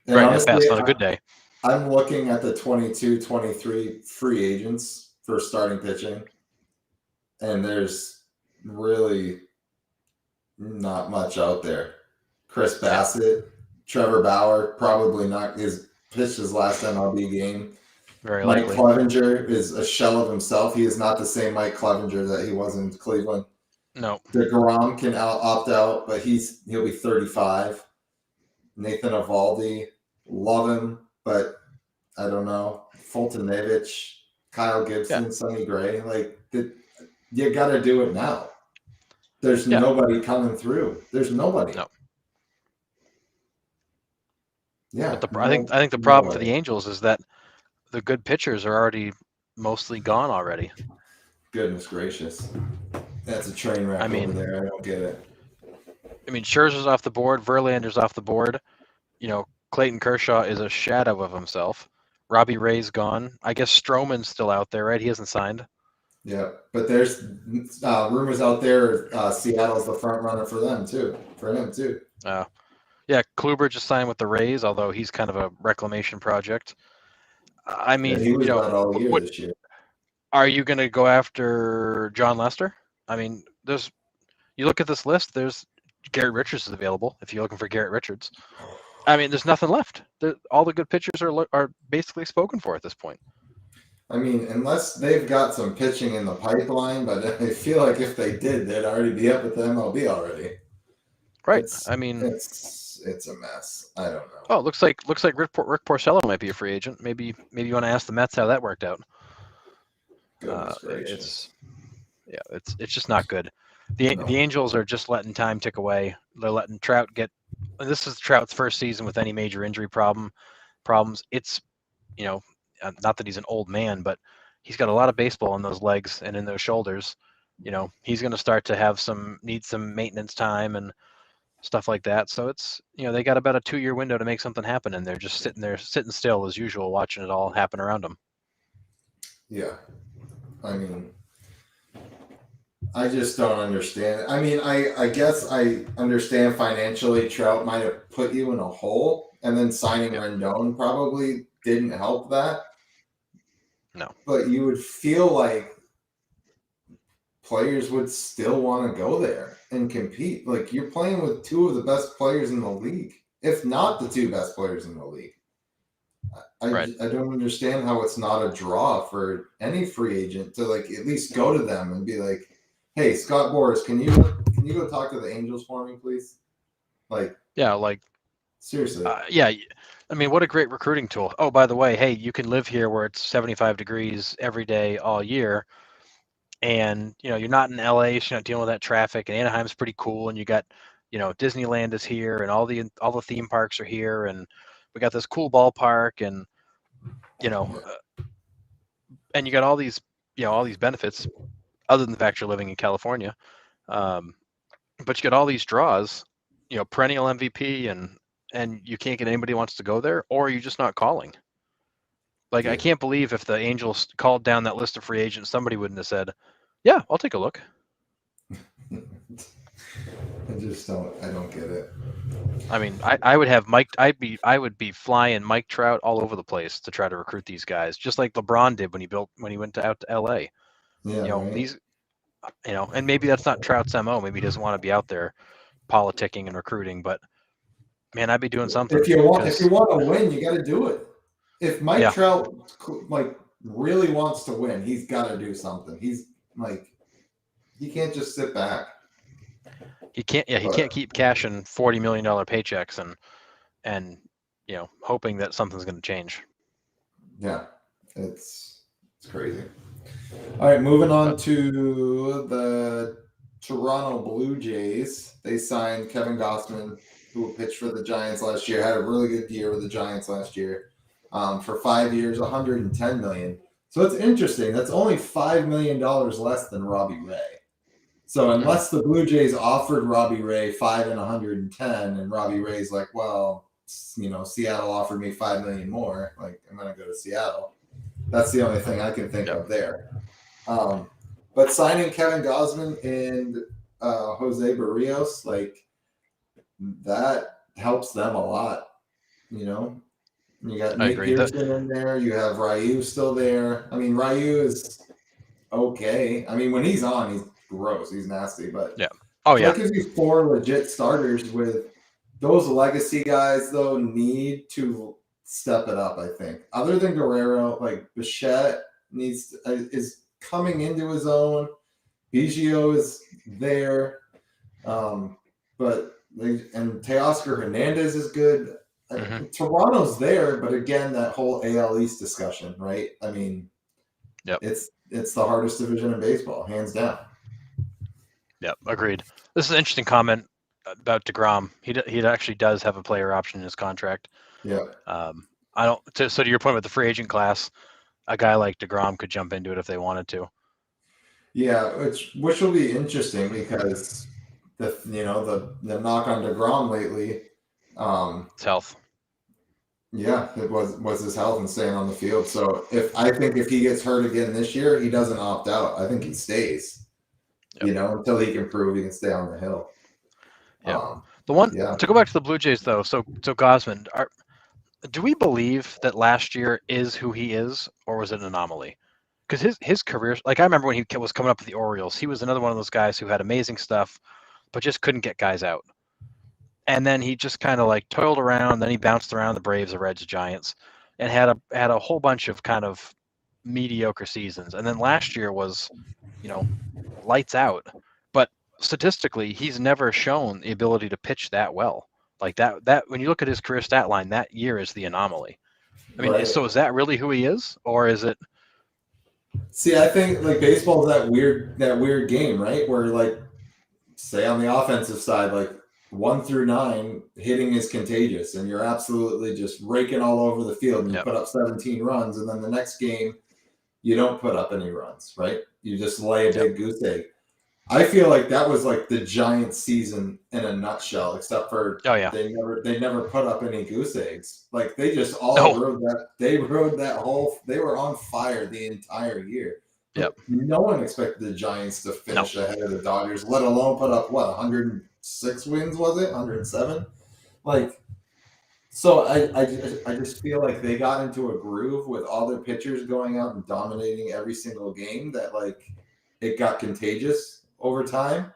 And Right, honestly, at best, on a good day. I'm looking at the 22-23 free agents for starting pitching, and there's really not much out there. Chris Bassett, Trevor Bauer, probably not. Pitched his last MLB game. Very Mike likely. Clevenger is a shell of himself. He is not the same Mike Clevenger that he was in Cleveland. No. DeGrom can opt out, but he'll be 35. Nathan Eovaldi, love him, but I don't know. Fultonevich, Kyle Gibson, Sonny Gray, you got to do it now. There's nobody coming through. There's nobody. No. Yeah, but I think the problem for the Angels is that the good pitchers are already mostly gone already. Goodness gracious, that's a train wreck over there. I don't get it. I mean, Scherzer's off the board, Verlander's off the board. Clayton Kershaw is a shadow of himself. Robbie Ray's gone. I guess Stroman's still out there, right? He hasn't signed. Yeah, but there's rumors out there. Seattle's the front runner for them too. For him too. Yeah, Kluber just signed with the Rays, although he's kind of a reclamation project. I mean, he was out all year this year. Are you going to go after John Lester? I mean, you look at this list. There's Garrett Richards is available if you're looking for Garrett Richards. I mean, there's nothing left. All the good pitchers are basically spoken for at this point. I mean, unless they've got some pitching in the pipeline, but I feel like if they did, they'd already be up at the MLB already. Right. It's a mess. I don't know. Oh, looks like Rick Porcello might be a free agent. Maybe you want to ask the Mets how that worked out. It's just not good. The Angels are just letting time tick away. They're letting Trout get. This is Trout's first season with any major injury problems. It's not that he's an old man, but he's got a lot of baseball in those legs and in those shoulders. He's going to start to need some maintenance time and stuff like that. So it's they got about a 2-year window to make something happen, and they're just sitting still as usual, watching it all happen around them. Yeah, I mean, I just don't understand. I mean, I guess I understand financially. Trout might have put you in a hole, and then signing Rendon probably didn't help that. No, but you would feel like players would still want to go there and compete. Like, you're playing with two of the best players in the league, if not the two best players in the league. I don't understand how it's not a draw for any free agent to at least go to them and be like, hey, Scott Boras, can you go talk to the Angels for me, please? Seriously. I mean, what a great recruiting tool. Oh, by the way, hey, you can live here where it's 75 degrees every day all year. And, you're not in LA, so you're not dealing with that traffic. And Anaheim's pretty cool. And you got, Disneyland is here and all the theme parks are here. And we got this cool ballpark and, and you got all these benefits other than the fact you're living in California. But you got all these draws, perennial MVP and you can't get anybody who wants to go there, or you're just not calling. I can't believe if the Angels called down that list of free agents, somebody wouldn't have said, yeah, I'll take a look. I don't get it. I mean, I would have I would be flying Mike Trout all over the place to try to recruit these guys, just like LeBron did when he went out to LA. Yeah, these, and maybe that's not Trout's MO. Maybe he doesn't want to be out there politicking and recruiting, but man, I'd be doing something. If you want to win, you got to do it. If Mike Trout really wants to win, he's got to do something. He's he can't just sit back. He can't. Yeah, he can't keep cashing $40 million paychecks and hoping that something's going to change. Yeah, it's crazy. All right, moving on to the Toronto Blue Jays, they signed Kevin Gossman, who pitched for the Giants last year, had a really good year with the Giants last year, for 5 years, $110 million. So it's interesting. That's only $5 million less than Robbie Ray. So unless the Blue Jays offered Robbie Ray 5 and 110, and Robbie Ray's like, well, Seattle offered me $5 million more, like I'm gonna go to Seattle. That's the only thing I can think of there. But signing Kevin Gossman and Jose Barrios, like that helps them a lot. You got Nate Pearson in there. You have Ryu still there. I mean, Ryu is okay. I mean, when he's on, he's gross. He's nasty. But yeah, that gives you 4 legit starters. With those legacy guys, though, need to step it up. I think. Other than Guerrero, like Bichette is coming into his own. Biggio is there, but Teoscar Hernandez is good. Toronto's there, but again, that whole AL East discussion, right? I mean, it's the hardest division in baseball, hands down. Yep, agreed. This is an interesting comment about DeGrom. He actually does have a player option in his contract. Yeah. So to your point with the free agent class, a guy like DeGrom could jump into it if they wanted to. Yeah, which will be interesting because the knock on DeGrom lately, his health. Yeah, it was his health and staying on the field. So if he gets hurt again this year, he doesn't opt out. I think he stays. Until he can prove he can stay on the hill. Yeah. To go back to the Blue Jays though, so Gossman, do we believe that last year is who he is, or was it an anomaly? Because his career, like I remember when he was coming up with the Orioles, he was another one of those guys who had amazing stuff, but just couldn't get guys out. And then he just kind of like toiled around. Then he bounced around the Braves, the Reds, the Giants, and had a whole bunch of kind of mediocre seasons. And then last year was, lights out. But statistically, he's never shown the ability to pitch that well. Like that when you look at his career stat line, that year is the anomaly. I mean, So is that really who he is, or is it? See, I think like baseball is that weird game, right? Where like, say on the offensive side, like 1 through 9 hitting is contagious, and you're absolutely just raking all over the field, and you put up 17 runs, and then the next game you don't put up any runs, right? You just lay a big goose egg. I feel like that was like the Giants season in a nutshell, except for they never put up any goose eggs. Like they just rode that. They rode that whole. They were on fire the entire year. Yep. No one expected the Giants to finish ahead of the Dodgers, let alone put up 106 wins, was it? 107? Like, so I just feel like they got into a groove with all their pitchers going out and dominating every single game that like it got contagious over time,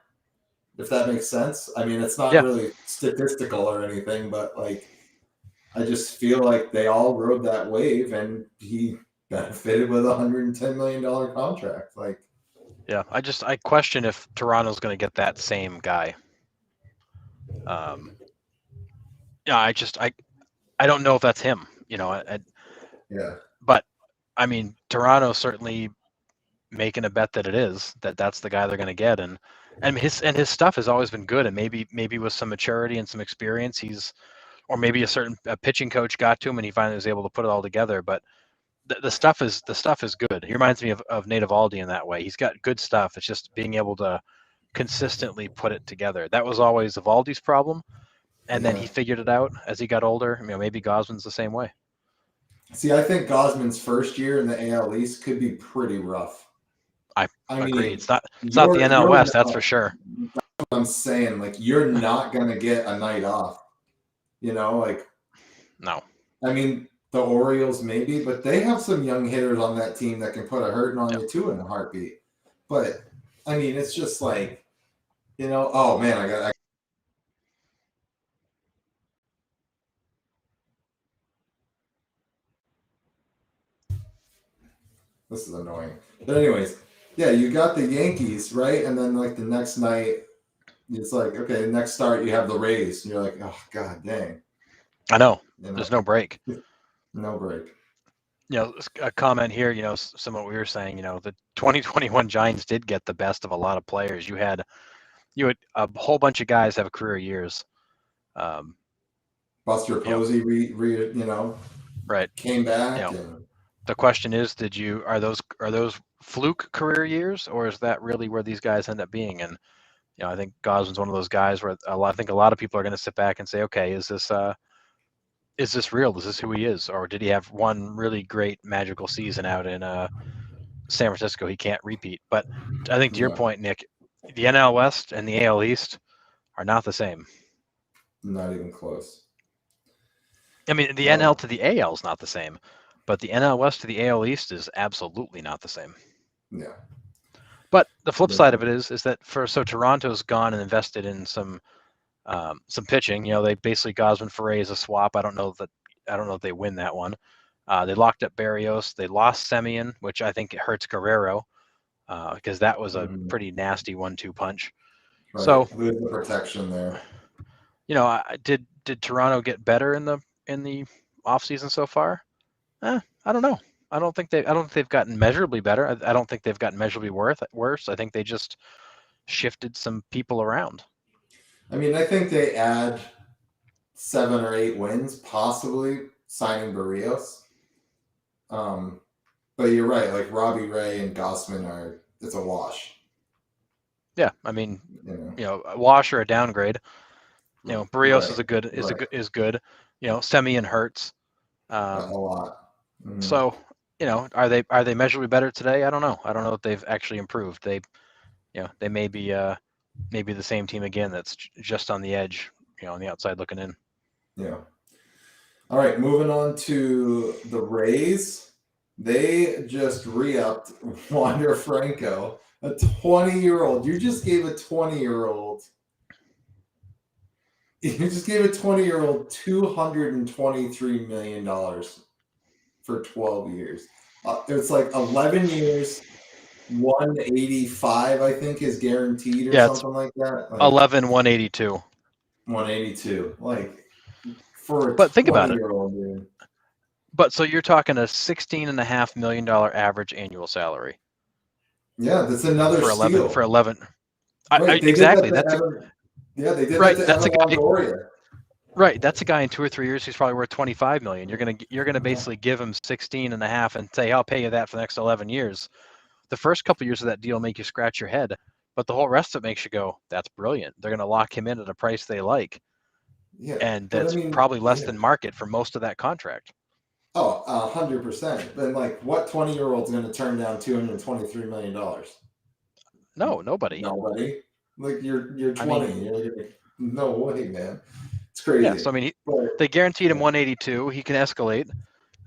if that makes sense. I mean, it's not really statistical or anything, but like I just feel like they all rode that wave, and he benefited with $110 million contract. Like, yeah, I question if Toronto's going to get that same guy. I don't know if that's him. But I mean, Toronto's certainly making a bet that it is that's the guy they're going to get, and his stuff has always been good, and maybe with some maturity and some experience, or maybe a pitching coach got to him and he finally was able to put it all together. But the stuff is good. He reminds me of Nate Eovaldi in that way. He's got good stuff. It's just being able to consistently put it together. That was always Eovaldi's problem, and then he figured it out as he got older. Maybe Gossman's the same way. See, I think Gossman's first year in the AL East could be pretty rough. I agree. It's not the NL West, that's for sure. That's what I'm saying. Like, you're not going to get a night off. Like, no. I mean, the Orioles maybe, but they have some young hitters on that team that can put a hurting on you too in a heartbeat. But I mean, it's just like, oh man, I this is annoying. But anyways, yeah, you got the Yankees, right? And then like the next night, it's like, okay, next start you have the Rays, and you're like, oh god dang. I know. There's no break. No break. A comment here, some of what we were saying, the 2021 Giants did get the best of a lot of players. You had you had a whole bunch of guys have career years. Buster Posey, Right. came back. The question is, are those fluke career years, or is that really where these guys end up being? And I think Goswin's one of those guys where I think a lot of people are going to sit back and say, okay, is this real? Is this who he is, or did he have one really great magical season out in San Francisco he can't repeat? But I think to your point, Nick, the NL West and the AL East are not the same. Not even close. I mean, the NL to the AL is not the same, but the NL West to the AL East is absolutely not the same. Yeah. But the flip side of it is that Toronto's gone and invested in some pitching. They basically Goswin Ferre is a swap. I don't know if they win that one. They locked up Barrios. They lost Semien, which I think it hurts Guerrero because that was a pretty nasty 1-2 punch. Right. So lose the protection there. Did Toronto get better in the offseason so far? I don't know. I don't think they've gotten measurably better. I don't think they've gotten measurably worse. I think they just shifted some people around. I mean, I think they add 7 or 8 wins, possibly signing Barrios. But you're right. Like Robbie Ray and Gossman it's a wash. Yeah, I mean, a wash or a downgrade. Barrios is good. Semien hurts a lot. Mm-hmm. So, are they measurably better today? I don't know. I don't know if they've actually improved. They may be the same team again that's just on the edge, on the outside looking in. Yeah. All right, moving on to the Rays. They just re-upped Wander Franco, a 20-year-old. You just gave a 20-year-old. You just gave a 20-year-old $223 million for 12 years. It's like 11 years, 185, I think, is guaranteed or something like that. 182. 182. Like, for a but think about it. Dude. But so you're talking a $16.5 million average annual salary. Yeah, that's another for 11 steal. For 11. Right, exactly. They did right. That to Evan Longoria. Right, that's a guy in 2 or 3 years who's probably worth $25 million. You're gonna basically give him 16.5 and say, I'll pay you that for the next 11 years. The first couple of years of that deal make you scratch your head, but the whole rest of it makes you go, that's brilliant. They're gonna lock him in at a price they like. Yeah, and that's probably less than market for most of that contract. Oh, 100%. Then, like, what 20-year-old's going to turn down $223 million? No, nobody. Nobody. Like, you're 20. No way, man. It's crazy. Yeah, so I mean, they guaranteed him 182. He can escalate.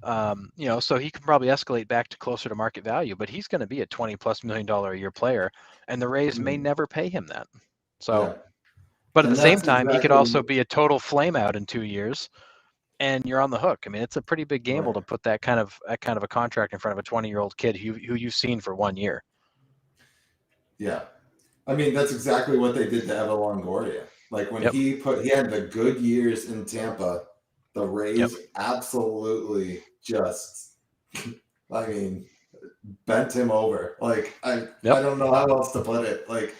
So he can probably escalate back to closer to market value, but he's going to be a $20+ million a year player, and the Rays may never pay him that. So, but at the same time, he could also be a total flame out in 2 years, and you're on the hook. I mean, it's a pretty big gamble to put that kind of a contract in front of a 20-year-old kid who you've seen for 1 year. Yeah, I mean, that's exactly what they did to Evan Longoria. Like when he had the good years in Tampa, the Rays absolutely just, I mean, bent him over. Like I don't know how else to put it. Like,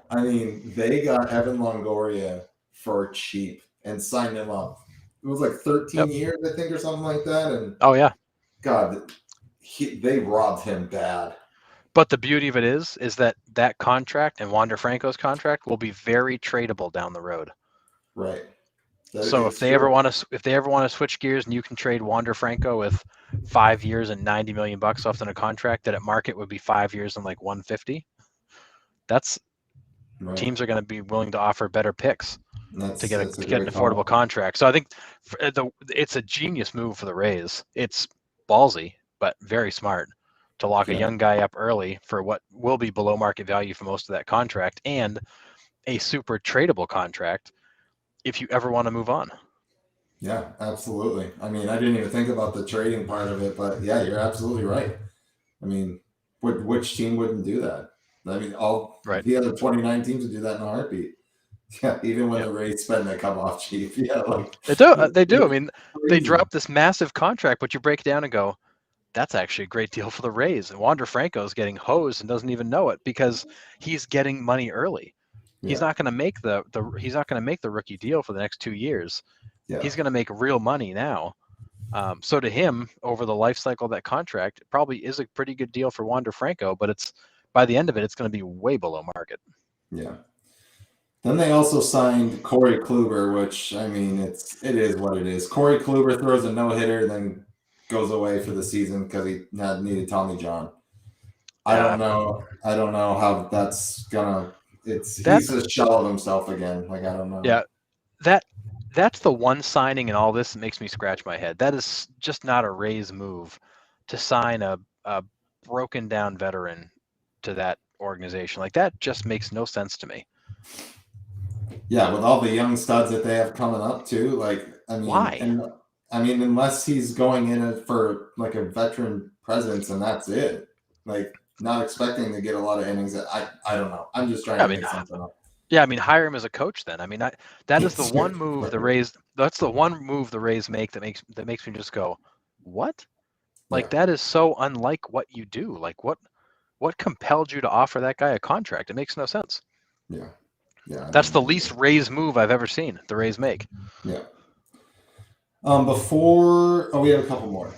I mean, they got Evan Longoria for cheap and signed him up. It was like 13 years, I think, or something like that. And God, they robbed him bad. But the beauty of it is that contract and Wander Franco's contract will be very tradable down the road. Right. So if they ever want to switch gears and you can trade Wander Franco with 5 years and $90 million left in a contract that at market would be 5 years and like 150, that's teams are going to be willing to offer better picks to get an affordable contract. So I think it's a genius move for the Rays. It's ballsy, but very smart to lock a young guy up early for what will be below market value for most of that contract and a super tradable contract if you ever want to move on. Yeah, absolutely. I mean, I didn't even think about the trading part of it, but yeah, you're absolutely right. I mean, which team wouldn't do that? I mean, the other 29 teams would do that in a heartbeat. Yeah, even when the Rays spend they come off cheap. Yeah, like they do. I mean, they drop this massive contract, but you break it down and go, that's actually a great deal for the Rays. And Wander Franco is getting hosed and doesn't even know it because he's getting money early. He's not going to make he's not going to make the rookie deal for the next 2 years. Yeah. He's going to make real money now. So to him, over the life cycle of that contract, it probably is a pretty good deal for Wander Franco, but it's by the end of it, it's going to be way below market. Yeah. Then they also signed Corey Kluber, which, I mean, it is what it is. Corey Kluber throws a no-hitter, then goes away for the season because he needed Tommy John. I don't know how that's gonna. He's a shell of himself again. Like, I don't know. Yeah, that's the one signing in all this that makes me scratch my head. That is just not a Rays move to sign a broken down veteran to that organization. Like, that just makes no sense to me. Yeah, with all the young studs that they have coming up too. Like, I mean, why? Unless he's going in for like a veteran presence and that's it. Like, not expecting to get a lot of innings. I don't know. I'm just trying to make something up. Yeah, I mean, hire him as a coach then. I mean, that is the one move the Rays. That's the one move the Rays make that makes me just go, what? Like, that is so unlike what you do. Like, what compelled you to offer that guy a contract? It makes no sense. Yeah. Yeah. That's the least Rays move I've ever seen the Rays make. Yeah. We have a couple more.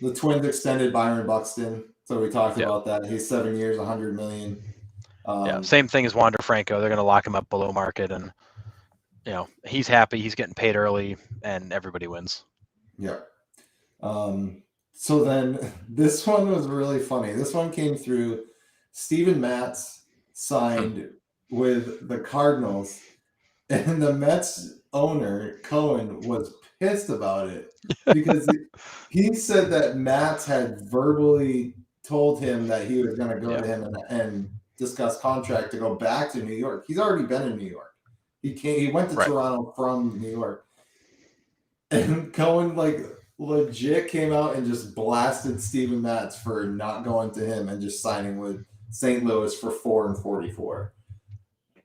The Twins extended Byron Buxton. So we talked about that. He's 7 years, $100 million. Same thing as Wander Franco. They're going to lock him up below market, and he's happy. He's getting paid early, and everybody wins. Yeah. So then this one was really funny. This one came through. Steven Matz signed with the Cardinals, and the Mets owner, Cohen, was pissed about it because he said that Matz had verbally told him that he was going to go to him and discuss contract to go back to New York. He's already been in New York. He went to Toronto from New York. And Cohen legit came out and just blasted Steven Matz for not going to him and just signing with St. Louis for $4 and $44.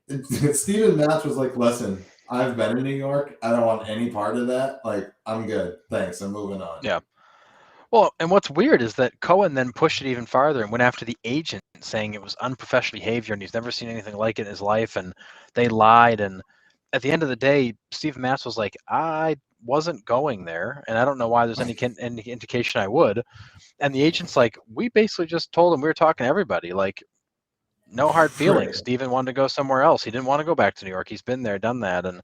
And Steven Matz was like, listen, I've been in New York. I don't want any part of that. Like, I'm good. Thanks. I'm moving on. Yeah. Well, and what's weird is that Cohen then pushed it even farther and went after the agent, saying it was unprofessional behavior and he's never seen anything like it in his life, and they lied. And at the end of the day, Steven Matz was like, I wasn't going there, and I don't know why there's any indication I would. And the agent's like, we basically just told him we were talking to everybody. Like, no hard feelings. Steven wanted to go somewhere else. He didn't want to go back to New York. He's been there, done that. And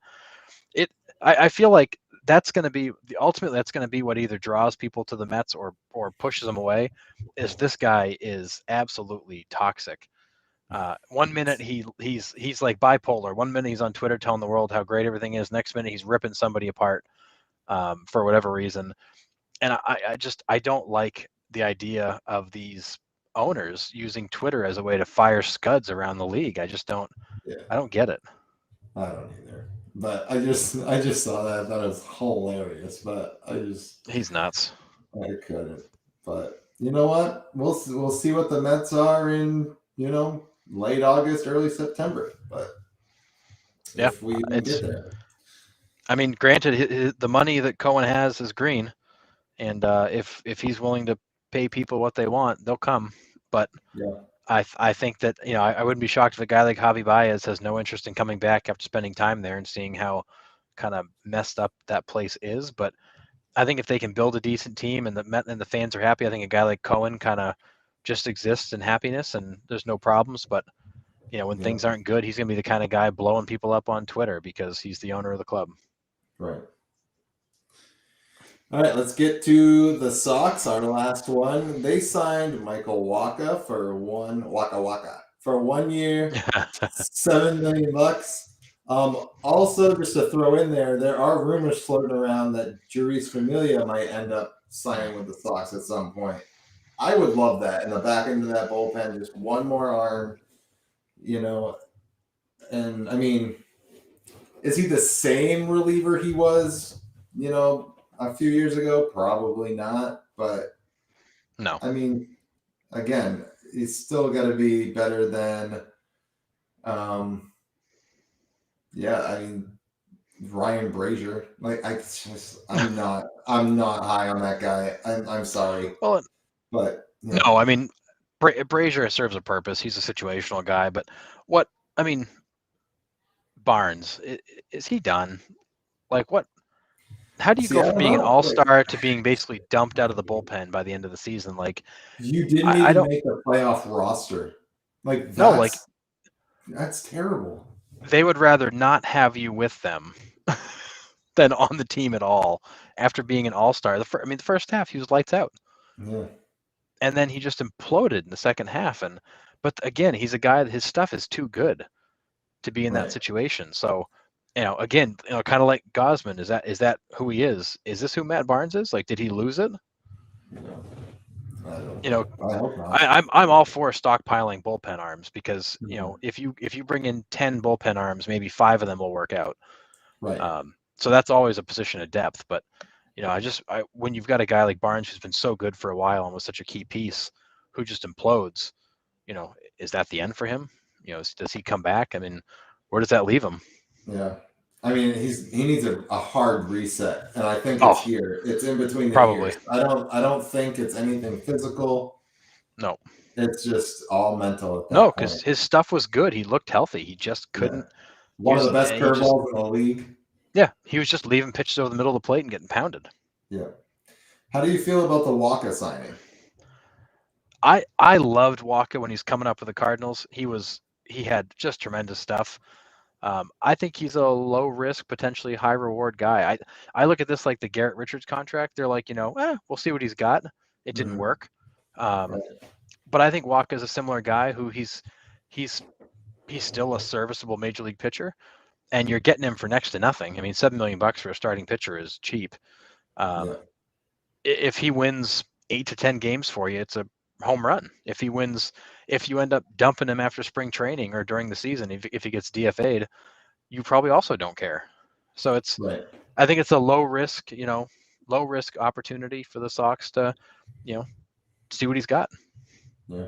I feel like that's going to be what either draws people to the Mets or pushes them away. Is this guy is absolutely toxic. 1 minute he's like bipolar. 1 minute he's on Twitter telling the world how great everything is. Next minute he's ripping somebody apart for whatever reason. And I don't like the idea of these owners using Twitter as a way to fire scuds around the league. I just don't. Yeah. I don't get it. I don't either. But I just saw that. That was hilarious. But he's nuts. I couldn't. But you know what? We'll see what the Mets are in late August, early September. But if we even get there. I mean, granted, the money that Cohen has is green, and if he's willing to pay people what they want, they'll come. But I think that I wouldn't be shocked if a guy like Javi Baez has no interest in coming back after spending time there and seeing how kind of messed up that place is. But I think if they can build a decent team and the fans are happy, I think a guy like Cohen kind of just exists in happiness and there's no problems. But when things aren't good, he's gonna be the kind of guy blowing people up on Twitter because he's the owner of the club. Right. All right, let's get to the Sox, our last one. They signed Michael Wacha for 1 year, $7 million. Also, just to throw in there are rumors floating around that Jeurys Familia might end up signing with the Sox at some point. I would love that in the back end of that bullpen, just one more arm, And I mean, is he the same reliever he was, a few years ago? Probably not, but no. I mean, again, he's still got to be better than, Ryan Brazier. Like, I'm not high on that guy. I'm sorry. Well, but no, I mean, Brazier serves a purpose. He's a situational guy, but Barnes, is he done? Like what? How do you See, go I from don't being an know. all-star to being basically dumped out of the bullpen by the end of the season? Like You didn't I even don't make a playoff roster. Like know. Like that's terrible. they would rather not have you with them than on the team at all after being an all-star. The first half he was lights out. Yeah. And then he just imploded in the second half. But again, he's a guy that his stuff is too good to be in that Right. situation. So, again, kind of like Gosman, is that who he is? Is this who Matt Barnes is? Like, did he lose it? I don't You know, I hope not. I'm all for stockpiling bullpen arms because Mhm. if you bring in 10 bullpen arms, maybe 5 of them will work out. Right. So that's always a position of depth. But when you've got a guy like Barnes who's been so good for a while and was such a key piece, who just implodes, is that the end for him? Does he come back? I mean, where does that leave him? Yeah. I mean, he needs a hard reset, and I think it's here. It's in between the probably. ears. I don't think it's anything physical. No. It's just all mental at that No, point. because his stuff was good. He looked healthy. He just couldn't. One of the best curveballs in the league. Yeah, he was just leaving pitches over the middle of the plate and getting pounded. Yeah. How do you feel about the Waka signing? I loved Waka when he's coming up with the Cardinals. He had just tremendous stuff. I think he's a low risk, potentially high reward guy. I look at this like the Garrett Richards contract. They're like, we'll see what he's got. It didn't work. But I think Waka is a similar guy who he's still a serviceable major league pitcher, and you're getting him for next to nothing. I mean, $7 million for a starting pitcher is cheap. If he wins 8 to 10 games for you, it's a home run. If you end up dumping him after spring training or during the season, if he gets DFA'd, you probably also don't care. So I think it's a low risk opportunity for the Sox to, see what he's got. Yeah.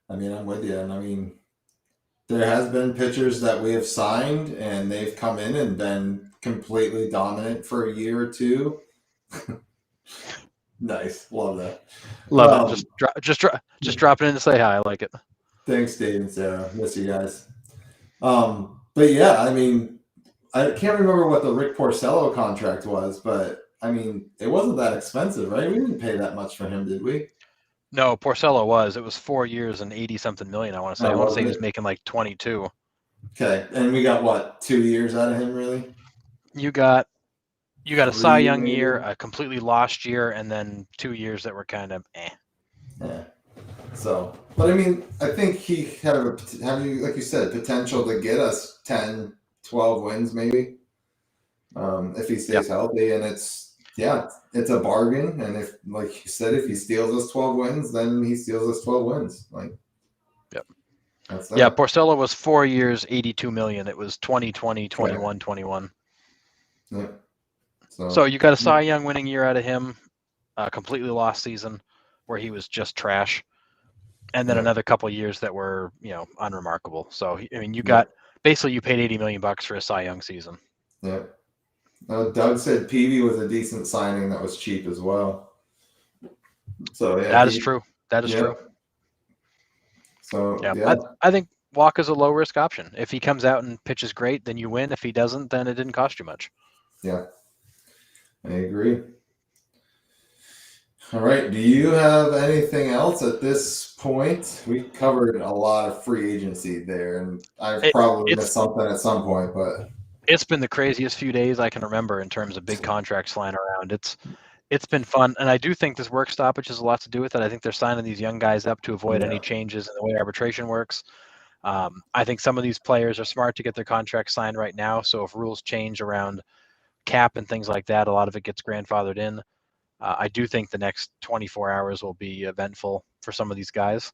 I mean, I'm with you. And I mean, there has been pitchers that we have signed and they've come in and been completely dominant for a year or two. Nice. Love that. Love it. Just dropping in to say hi. I like it. Thanks, Dave and Sarah. Miss you guys. But yeah, I mean, I can't remember what the Rick Porcello contract was, but I mean, it wasn't that expensive, right? We didn't pay that much for him, did we? No, Porcello was. It was 4 years and 80-something million, I want to say. I want to say he was making like 22. Okay. And we got what, 2 years out of him, really? You got a Cy Young year, a completely lost year, and then 2 years that were kind of eh. Yeah. So, but I mean, I think he had like you said, potential to get us 10, 12 wins maybe, if he stays healthy. And it's a bargain. And if, like you said, if he steals us 12 wins, then he steals us 12 wins. Like, that's that. Yeah, Porcello was 4 years, 82 million. It was 2020, 21, 21. Yeah. So you got a Cy Young winning year out of him, a completely lost season where he was just trash, and then another couple of years that were, unremarkable. So, I mean, you paid $80 million for a Cy Young season. Yeah. Doug said Peavy was a decent signing that was cheap as well. So yeah, that is true. That is true. So I think Waka's a low risk option. If he comes out and pitches great, then you win. If he doesn't, then it didn't cost you much. Yeah, I agree. All right. Do you have anything else at this point? We covered a lot of free agency there, and I've probably missed something at some point, but it's been the craziest few days I can remember in terms of big contracts flying around. It's been fun, and I do think this work stoppage has a lot to do with it. I think they're signing these young guys up to avoid any changes in the way arbitration works. I think some of these players are smart to get their contracts signed right now, so if rules change around cap and things like that, a lot of it gets grandfathered in. I do think the next 24 hours will be eventful for some of these guys.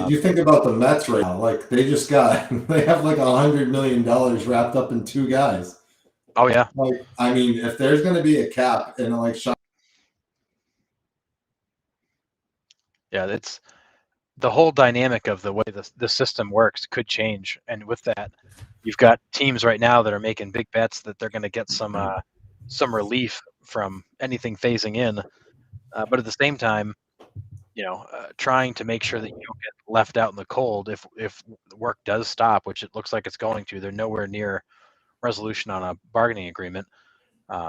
You think about the Mets right now, like they have like $100 million wrapped up in 2 guys. Oh yeah. Like, I mean, if there's going to be a cap and like it's the whole dynamic of the way the system works could change. And with that, you've got teams right now that are making big bets that they're going to get some relief from anything phasing in. But at the same time, trying to make sure that you don't get left out in the cold if the work does stop, which it looks like it's going to. They're nowhere near resolution on a bargaining agreement,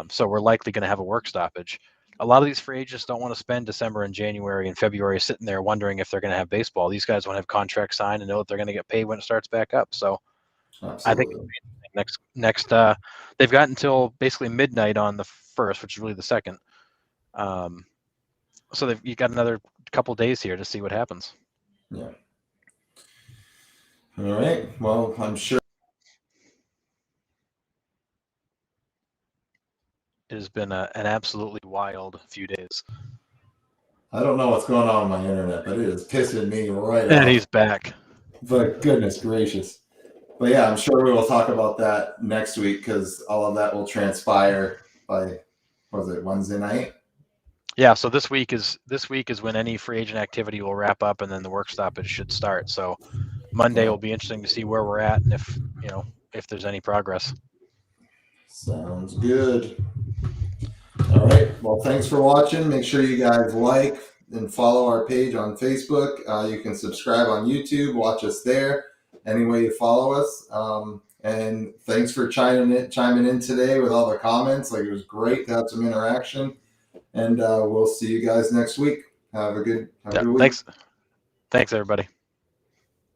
so we're likely going to have a work stoppage. A lot of these free agents don't want to spend December and January and February sitting there wondering if they're going to have baseball. These guys want to have contracts signed and know that they're going to get paid when it starts back up. So I think next they've got until basically midnight on the 1st, which is really the 2nd. So you got another couple days here to see what happens. Yeah. All right. Well, I'm sure it has been an absolutely wild few days. I don't know what's going on with my internet, but it is pissing me right off. And he's back. But goodness gracious. But yeah, I'm sure we will talk about that next week because all of that will transpire by, what was it, Wednesday night? Yeah, so this week is when any free agent activity will wrap up, and then the work stoppage should start. So Monday will be interesting to see where we're at and if there's any progress. Sounds good. All right. Well, thanks for watching. Make sure you guys like and follow our page on Facebook. You can subscribe on YouTube. Watch us there. Any way you follow us. And thanks for chiming in today with all the comments. Like, it was great to have some interaction. And we'll see you guys next week. Have a good week. Thanks everybody.